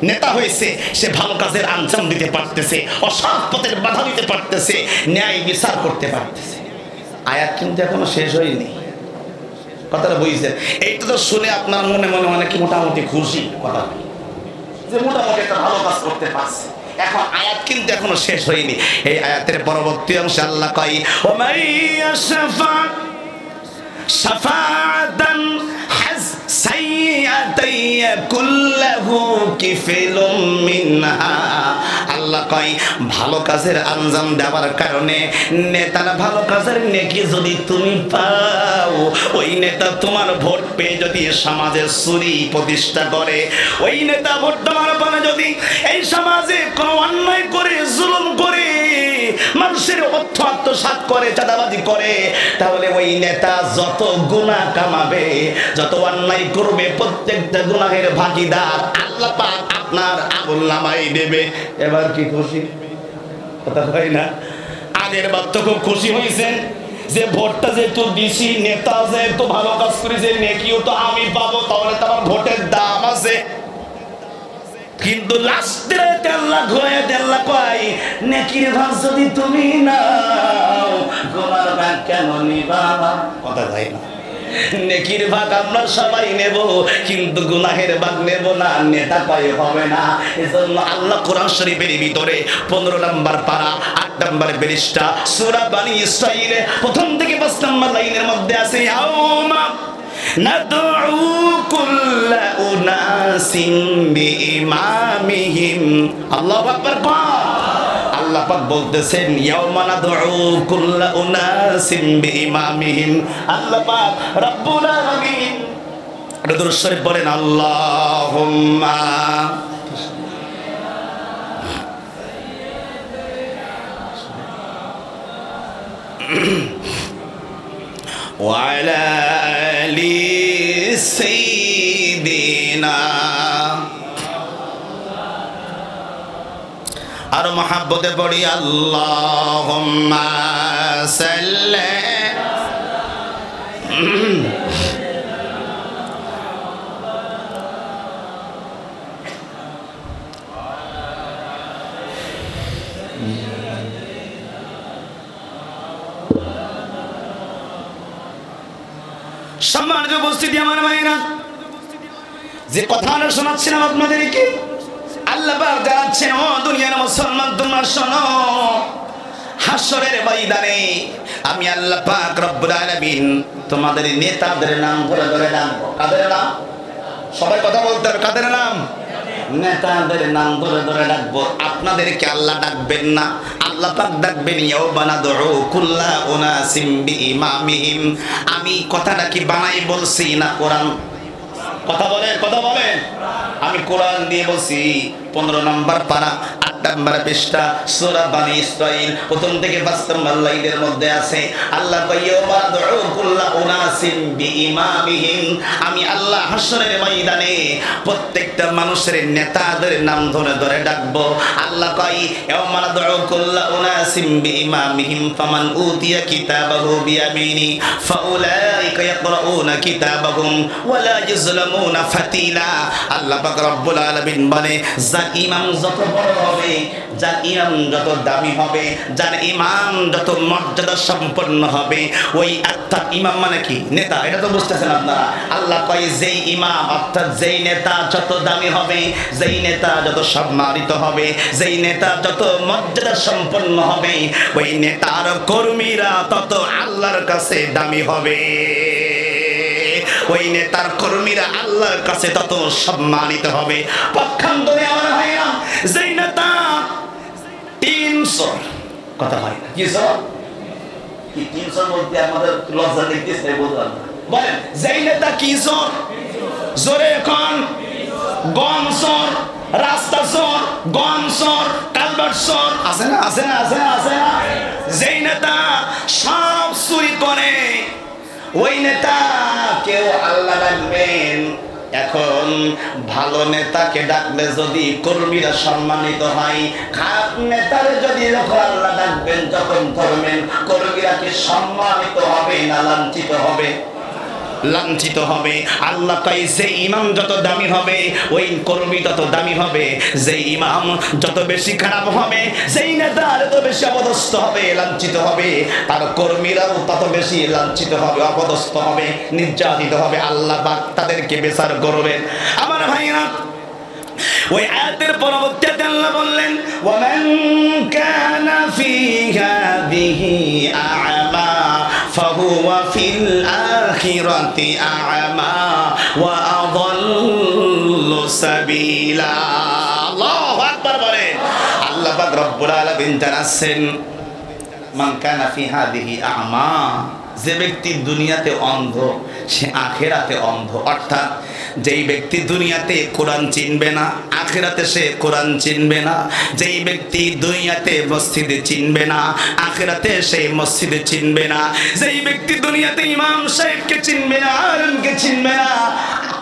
নেতা হয়েছে, সে ভালো কাজের আঞ্জাম দিতে পারতেছে, অসৎ পথের বাধা দিতে পারতেছে, ন্যায় বিচার করতে পারতেছে। আয়াত কিন্তু এখনো শেষ হয়নি, কথাটা বুঝছেন? এইটা তো শুনে আপনার মনে মনে অনেক মোটামুটি খুশি, কথা যে মোটামুটি একটা ভালো কাজ করতে পারছে। এখন আয়াত কিন্তু এখনো শেষ হয়নি। এই আয়াতের পরবর্তী অংশে আল্লাহ কয়, ওয়া মান ইয়াশফা শাফাআতান সাইয়্যাতান ইয়াকুল্লাহু কিফলুম মিনহা। আল্লাহ কয় ভালো কাজের আঞ্জাম দেওয়ার কারণে নেতার ভালো কাজের নেকি যদি তুমি পাও, ওই নেতা তোমার ভোট পেয়ে যদি সমাজে চুরি প্রতিষ্ঠা করে, ওই নেতা ভোট দেওয়ার পরে যদি এই সমাজে কোনো অন্যায় করে, জুলুম করে, মানুষের অর্থ আত্মসাৎ করে, চাঁদাবাজি করে, তাহলে ওই নেতা যত গুনাহ কামাবে, যত অন্যায় করবে, প্রত্যেকটা গুনাহের ভাগীদার আল্লাহ পাক আপনার আমলনামায় দেবে। এবার কি খুশি? কথা হয় না? আগের বার তো খুব খুশি হয়েছেন যে ভোটটা যেহেতু দিছি, নেতা যেহেতু ভালো কাজ করেছে, নেকিও তো আমি পাবো, তাহলে তো আমার ভোটের দাম আছে। কিন্তু লাস্টে আল্লাহ ঘুরে আল্লাহ কয়, নেকির ভাগ যদি তুমি নাও, গুনার ভাগ কেন নিবা? কথা হয় না? নেকির ভাগ আমরা সবাই নেব, কিন্তু গুনাহের ভাগ নেব না, নেতা পায় হবে না। এজন্য আল্লাহ কোরআন শরীফের ভিতরে 15 নম্বর পারা 8 নম্বর পৃষ্ঠা সূরা বনী ইসরাঈলে প্রথম থেকে 5 নম্বর লাইনের মধ্যে আছে, ইয়াউমা নাদউ কুল্লা উনাসিন বিইমামিহিম। আল্লাহু আকবার। আল্লাহ পাক বলতেছেন, ইয়াউমা নাদউ কুল্লা উনাসিন বিইমামিহিম। আল্লাহ পাক রব্বুল আলামিন দরুদ শরীফ বলেন, আল্লাহুম্মা ওয়া আলা আলি সাইয়্যিদিনা। আর মহাব্বতে পড়ি, আল্লাহুম্মা সাল্লি। সম্মানিত উপস্থিতি আমার ভাইরা, যে কথাটা শোনাচ্ছিলাম আপনাদেরকে, আল্লাহ পাক জানাচ্ছেন, ও দুনিয়ার মুসলমান তোমরা শোনো, হাসরের ময়দানে আমি আল্লাহ পাক রব্বুল আলামিন তোমাদের নেতাদের নাম ধরে ধরে ডাকবো। কাদের নাম? সবাই কথা বলতে হবে। কাদের নাম? নেতাদের নাম ধরে ধরে ডাকবো। আপনাদেরকে আল্লাহ ডাকবেন না, আল্লাহ পাক ডাকবেন, ইয়াউমা নাদউ কুল্লা উনাসিম বিইমামিহিম। আমি কথাটা কি বানাই বলছি না কোরআন? কথা বলেন, কথা বলেন। আমি কোরআন দিয়ে বলছি। 15 নম্বর পারা 8 নম্বর পৃষ্ঠা সূরা বনী ইসরাঈল প্রথম থেকে 5 নম্বর লাইনের মধ্যে আছে, আল্লাহ ইয়াউমা নাদউ কুল্লা উনাসিম বিইমামিহিম। আমি আল্লাহ হাসরের ময়দানে প্রত্যেকটা মানুষের নেতাদের নাম ধরে ধরে ডাকবো। আল্লাহ কয়, ইয়াউমা নাদউ কুল্লা উনাসিম বিইমামিহিম ফামান উতিয়া কিতাবাহু বিয়ামিনি ফাউলাইকা ইয়াকরাউনা কিতাবাহুম ওয়ালা ইউজলামুনা ফাতিলা। আল্লাহ পাক রব্বুল আলামিন বলে, যার ইমাম যত বড় হবে, যার ইমাম যত দামি হবে, যার ইমাম যত মর্যাদা সম্পন্ন হবে, ওই অর্থাৎ ইমাম মানে কি? নেতা। এটা তো বুঝতেছেন আপনারা। আল্লাহ কয়, যেই ইমাম অর্থাৎ যেই নেতা যত দামি হবে, যেই নেতা যত সম্মানিত হবে, যেই নেতা যত মর্যাদা সম্পন্ন হবে, ওই নেতার কর্মীরা তত আল্লাহর কাছে দামি হবে। ওই নেতার কর্মীরা আল্লাহর কাছে তত সম্মানিত হবে। পক্ষান্তরে আমার ভাইরা, যেই নেতা 300 কথা হয় না, কি স্যার? কি 300 বলতে আমাদের লজ্জা দেখতেছে, বুঝলাম না। বলেন, যেই নেতা কি স্যার? জোরে কোন? গম স্যার, রাস্তা স্যার, গম স্যার, কালভার্ট স্যার, আছে না, আছে না, আছে না, আছে না? যেই নেতা সব চুরি করে, ওই নেতা কেউ আল্লাহ ডাকবেন। এখন ভালো নেতাকে ডাকলে যদি কর্মীরা সম্মানিত হয়, খারাপ নেতারে যদি যখন আল্লাহ ডাকবেন, যখন ধরবেন, কর্মীরা কি সম্মানিত হবে না লাঞ্ছিত হবে? লাঞ্ছিত হবে। আল্লাহ কয়, যে ইমাম যত দামি হবে, ওই কর্মী তত দামি হবে। যে ইমাম যত বেশি খারাপ হবে, যেই নেতা তত বেশি অপদস্থ হবে, লাঞ্ছিত হবে, তার কর্মীরাও তত বেশি লাঞ্ছিত হবে, অপদস্থ হবে, নির্যাতিত হবে। আল্লাহ পাক তাদেরকে বিচার করবেন। আমার ভাইরা, ওই আয়াতের পরবর্তীতে আল্লাহ বললেন, ওয়ামান কানা ফি হাযিহি আ'মা ফাহুয়া ফিল আখিরাতি আ'মা ওয়া আযাল্লু সাবিলা। আল্লাহু আকবার বলেন। আল্লাহ পাক রব্বুল আলামিন জানাচ্ছেন, মান কানা ফি হাযিহি আ'মা, যে ব্যক্তি দুনিয়াতে অন্ধ সে আখিরাতে অন্ধ। অর্থাৎ যেই ব্যক্তি দুনিয়াতে কোরআন চিনবে না, আখিরাতে সে কোরআন চিনবে না। যেই ব্যক্তি দুনিয়াতে মসজিদে চিনবে না, আখিরাতে সে মসজিদে চিনবে না। যেই ব্যক্তি দুনিয়াতে ইমাম সাহেবকে চিনবে না, আলেমকে চিনবে না,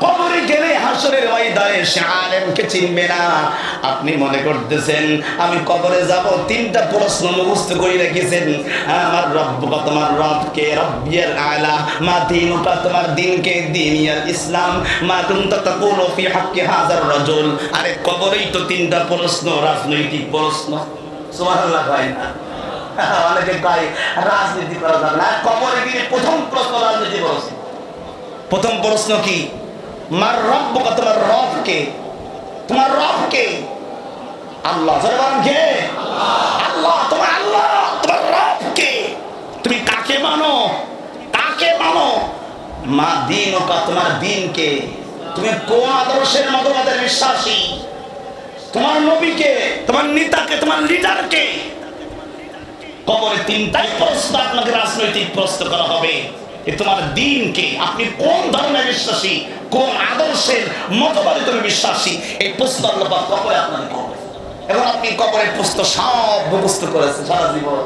কবরে গেলে হাসরের ময়দানে সে আলেমকে চিনবে না। আপনি মনে করতেছেন আমি কবরে যাব, 3টা প্রশ্ন মুখস্থ করে রেখেছেন। আমার রব্বুকা, তোমার রবকে, রব্বিয়াল আলা, মা দীনুকা, তোমার দিনকে, দিনিয়াল ইসলাম, মা কুনতা তাকুলু ফি হাক্কি হাযার রাজুল। আরে কবরেই তো 3টা প্রশ্ন, রাজনৈতিক প্রশ্ন। সুবহানাল্লাহ ভাই না? অনেকে কয় রাজনীতি করা যাবে না। কবরে গিয়ে প্রথম প্রশ্ন রাজনীতি প্রশ্ন। প্রথম প্রশ্ন কি? মার রব্বুকা, তোমার রব কে? তোমার রব কে? আল্লাহ। জোরে বলেন, কে? আল্লাহ। তোমার আল্লাহ, তোমার রব কে? তুমি কাকে মানো? কাকে মানো? মা দীনুকা, তোমার দিন কে? তুমি কোন আদর্শের মতবাদের বিশ্বাসী? তোমার নবীকে, তোমার নেতাকে, তোমার লিডারকে? কবরে 3টাই প্রশ্ন আপনাকে রাজনৈতিক প্রশ্ন করা হবে। তোমার দিন কে? আপনি কোন ধর্মের বিশ্বাসী, কোন আদর্শের মতবাদে তুমি বিশ্বাসী? এই প্রশ্ন আল্লাহ পাক কবরে আপনাকে করবে। এখন আপনি কবরের প্রশ্ন সব মুখস্থ করেছেন সারা জীবন।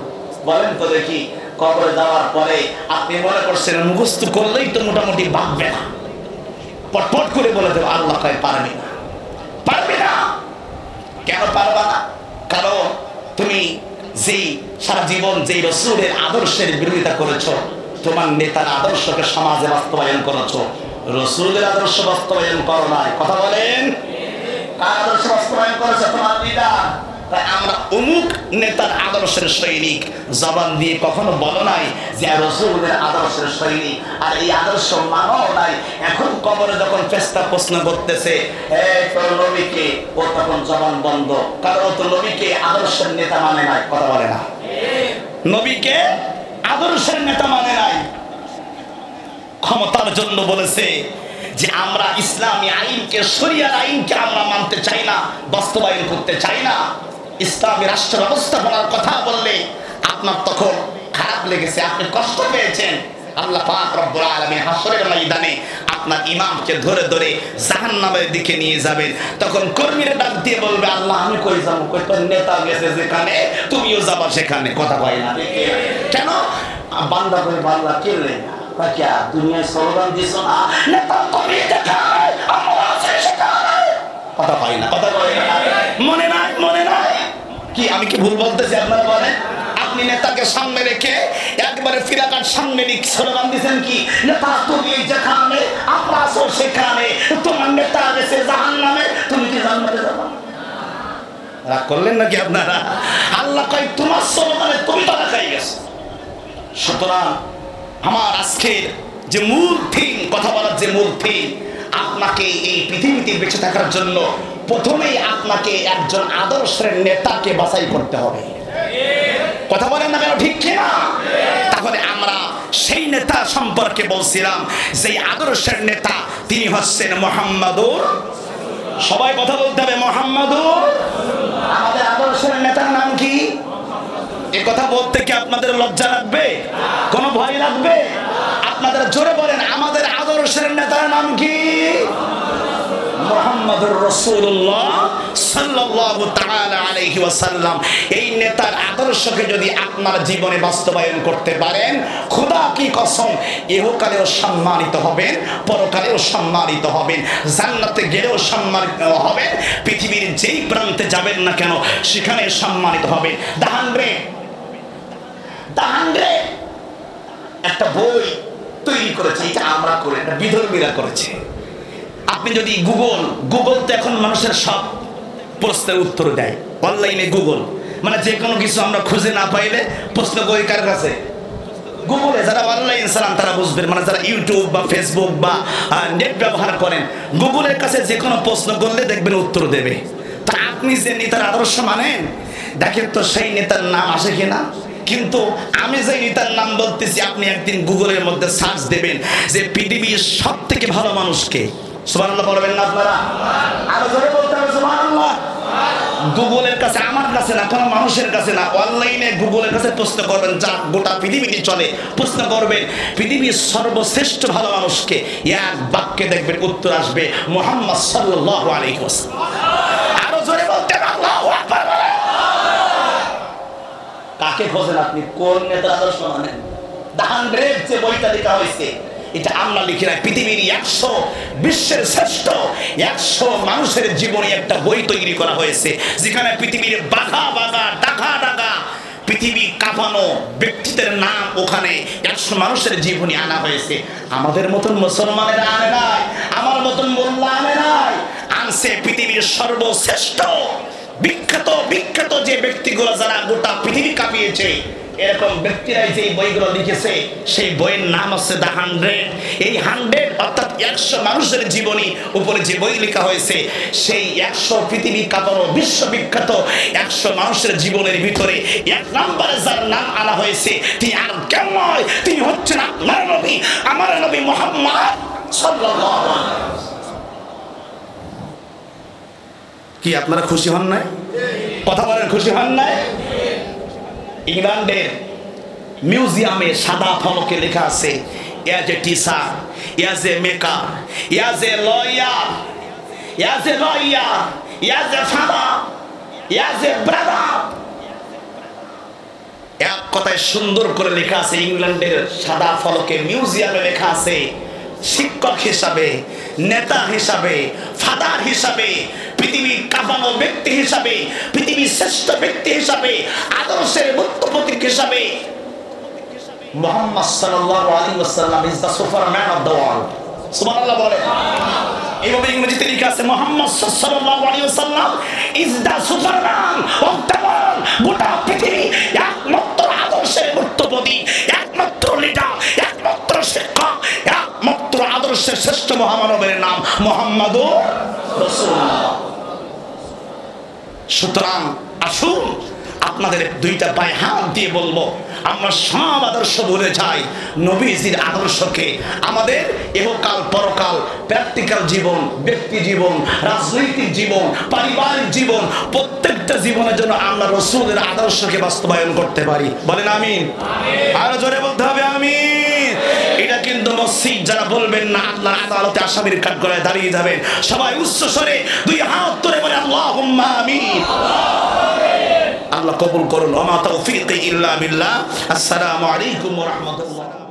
বলেন তো দেখি, কবরে যাওয়ার পরে আপনি মনে করছেন মুখস্থ করলেই তো মোটামুটি ভাববে না, পটপট করে বলে দেবে, আল্লাহ কয় পারবে না, পারবে না। কেন পারবা না? কারণ তুমি যেই সারা জীবন যেই রাসূলের আদর্শের বিরোধিতা করেছো, তোমার নেতার আদর্শকে সমাজে বাস্তবায়ন করেছো, রাসূলের আদর্শ বাস্তবায়ন করো নাই। কথা বলেন, কার আদর্শ বাস্তবায়ন করেছে? তোমার লিডার। তাই আমরা অমুক নেতার আদর্শের সৈনিক জবান দিয়ে কখনো বলো নাই যে রাসূলের আদর্শের সৈনিক, আর এই আদর্শ মানো নাই। এখন কবরে যখন ফেরেশতা প্রশ্ন করতেছে তোর নবীকে, ও তখন জবান বন্ধ, কারণ ও তো নবীকে আদর্শের নেতা মানে নাই, কথা বলে না, নবীকে আদর্শের নেতা মানে নাই। ক্ষমতার জন্য বলেছে যে আমরা ইসলামী আইনকে, শরিয়ার আইনকে আমরা মানতে চাই না, বাস্তবায়ন করতে চাই না। ইসলামী রাষ্ট্র ব্যবস্থাপনার কথা বললে আপনার তখন খারাপ লেগেছে, আপনি কষ্ট পেয়েছেন। আল্লাহ পাক রব্বুল আলামিন হাসরের ময়দানে আপনার ইমামকে ধরে ধরে জাহান্নামের দিকে নিয়ে যাবেন। তখন কর্মীরা ডাক দিয়ে বলবে, আল্লাহ আমি কই যাবো? কই তোর নেতা গেছে যেখানে, তুমিও যাবা সেখানে। কথা কয় না কেন? বান্দা করে বান্দা কেলে क्या दुनिया स्लोगान दिसो ना नेता তুমি দেখায় আমরা আছে সেখানে, কথা পাই না, কথা কই না, মনে নাই, মনে নাই কি? আমি কি ভুল বলতেছি? আপনারা বলেন, আপনি নেতাকে সামনে রেখে একবারে ফিরাকার সামনে রেখে স্লোগান দিবেন কি, নেতা তুমি যেখানে আমরা আছো সেখানে, তোমার নেতা গেছে জাহান্নামে, তুমি কি জান্নাতে যাবা? রাগ করলেন নাকি আপনারা? আল্লাহ কয় তোমার স্লোগানে তুমি তো দেখাই গেছো। সুতরাং আমার আজকের যে মূল থিম, কথা বলার যে মূল থিম, আপনাকে এই পৃথিবীতে বেঁচে থাকার জন্য প্রথমেই আপনাকে একজন আদর্শের নেতাকে বাছাই করতে হবে। কথা বলেন না কেন? ঠিক কিনা? তাহলে আমরা সেই নেতা সম্পর্কে বলছিলাম, যে আদর্শের নেতা তিনি হচ্ছেন মুহাম্মাদুর, সবাই কথা বলতে হবে, মুহাম্মাদুর। আমাদের আদর্শের নেতার নাম কি? এই কথা বলতে কি আপনাদের লজ্জা লাগবে? কোনো ভয় লাগবে? আপনাদের জোরে বলেন, আমাদের আদর্শের নেতার নাম কি? মুহাম্মদুর রাসূলুল্লাহ সাল্লাল্লাহু তাআলা আলাইহি ওয়াসাল্লাম। এই নেতার আদর্শকে যদি আপনার জীবনে বাস্তবায়ন করতে পারেন, খোদা কি কসম, ইহকালেও সম্মানিত হবেন, পরকালেও সম্মানিত হবেন, জান্নাতে গেলেও সম্মানিত হবেন, পৃথিবীর যেই প্রান্তে যাবেন না কেন সেখানে সম্মানিত হবেন। দাহান্ড্রে একটা বই তৈরি করেছে, এটা আমরা করে, এটা বিধর্মীরা করেছে। আপনি যদি গুগল তো এখন মানুষের সব প্রশ্নের উত্তর দেয়, অনলাইনে গুগল, মানে যে কোনো কিছু আমরা খুঁজে না পাইলে প্রশ্ন করি কার কাছে? গুগলে। যারা অনলাইন চালান তারা বুঝবেন, মানে যারা ইউটিউব বা ফেসবুক বা নেট ব্যবহার করেন, গুগলের কাছে যে কোনো প্রশ্ন করলে দেখবেন উত্তর দেবে। তা আপনি যে নেতার আদর্শ মানেন, দেখেন তো সেই নেতার নাম আসে কিনা। কিন্তু আমি যে নেতার নাম বলতেছি, আপনি একদিন গুগলের মধ্যে সার্চ দেবেন যে পৃথিবীর সব থেকে ভালো মানুষকে, সুবহানাল্লাহ বলবেন না আপনারা? আরো জোরে বলতে হবে সুবহানাল্লাহ। গুগলের কাছে, আমার কাছে না, কোনো মানুষের কাছে না, অনলাইনে গুগলের কাছে প্রশ্ন করবেন, যা গোটা পৃথিবীতে চলে, প্রশ্ন করবেন পৃথিবীর সর্বশ্রেষ্ঠ ভালো মানুষকে, এক বাক্যে দেখবেন উত্তর আসবে মুহাম্মদ সাল্লাল্লাহু আলাইহি ওয়াসাল্লাম। আরো জোরে বলতে হবে আল্লাহু আকবার। কাকে খোঁজেন আপনি? কোন নেতার আদর্শ মানেন? দাহান্ড্রের যে বইটা লেখা হয়েছে, এটা আমরা লিখি না, পৃথিবীর 100 বিশ্বের শ্রেষ্ঠ 100 মানুষের জীবনে একটা বই তৈরি করা হয়েছে, যেখানে পৃথিবীর বাঘা বাঘা ডাঘা ডাঘা পৃথিবী কাঁপানো ব্যক্তিদের নাম ওখানে 100 মানুষের জীবনী আনা হয়েছে। আমাদের মতন মুসলমানেরা আনে নাই, আমার মতন মোল্লা আনে নাই, আনছে পৃথিবীর সর্বশ্রেষ্ঠ বিখ্যাত বিখ্যাত যে ব্যক্তিগুলো, যারা গোটা পৃথিবী কাঁপিয়েছে, এরকম ব্যক্তিরাই যে বইগুলো লিখেছে, সেই বইয়ের নাম হচ্ছে দ্য 100। এই 100 অর্থাৎ 100 মানুষের জীবনী উপরে যে বই লেখা হয়েছে, সেই 100 পৃথিবী কাঁপানো বিশ্ববিখ্যাত 100 মানুষের জীবনের ভিতরে 1 নম্বরে যার নাম আনা হয়েছে, তিনি আর কেউ নয়, তিনি হচ্ছেন আপনার নবী, আমার নবী মুহাম্মদ সাল্লাল্লাহু আলাইহি ওয়াসাল্লাম। কি আপনারা খুশি হন নাই? কথা বলেন, খুশি হন নাই? ইংল্যান্ডের মিউজিয়ামে সাদা ফলকে লেখা আছে, as a teacher, as a maker, as a lawyer, as a lawyer, as a father, as a brother. এক কথায় সুন্দর করে লেখা আছে, ইংল্যান্ডের সাদা ফলকে মিউজিয়ামে লেখা আছে, শিক্ষক হিসাবে, নেতা হিসাবে, ফাদার হিসাবে, পৃথিবীর কাঁপানো ব্যক্তি হিসাবে, পৃথিবীর শ্রেষ্ঠ ব্যক্তি হিসাবে, আদর্শের মুক্ত প্রতীক হিসাবে মুহাম্মদ সাল্লাল্লাহু আলাইহি ওয়াসাল্লাম is the Superman of the world. সুবহানাল্লাহ বলে। এইভাবে ইংরেজিতে লেখা আছে মুহাম্মদ সাল্লাল্লাহু আলাইহি ওয়াসাল্লাম is the superman of the world. গোটা পৃথিবী একমাত্র আদর্শের মূর্তপতি, একমাত্র লিডার, একমাত্র শিক্ষক, একমাত্র আদর্শের শ্রেষ্ঠ মহামানবের নাম মুহাম্মাদুর রাসূলুল্লাহ। সুতরাং আসুন আপনাদের দুইটা পায়ে হাত দিয়ে বলবো, আমরা সব আদর্শ ভুলে যাই, নবীজির আদর্শকে আমাদের ইহকাল পরকাল, প্র্যাকটিক্যাল জীবন, ব্যক্তি জীবন, রাজনৈতিক জীবন, পারিবারিক জীবন, প্রত্যেকটা জীবনের জন্য আমরা রাসূলের আদর্শকে বাস্তবায়ন করতে পারি। বলেন আমিন। আরো জোরে বলতে হবে আমিন। এটা কিন্তু মসজিদ যারা বলবেন না, আল্লাহর আদালতে আসামির কাঠগড়ায় দাঁড়িয়ে যাবেন। সবাই উচ্চ স্বরে দুই হাত তুলে বলে আল্লাহুম্মা আমিন। আল্লাহ কবুল করুন। ওয়া মা তাওফীকি ইল্লা বিল্লাহ। আসসালামু আলাইকুম ওয়া রাহমাতুল্লাহ।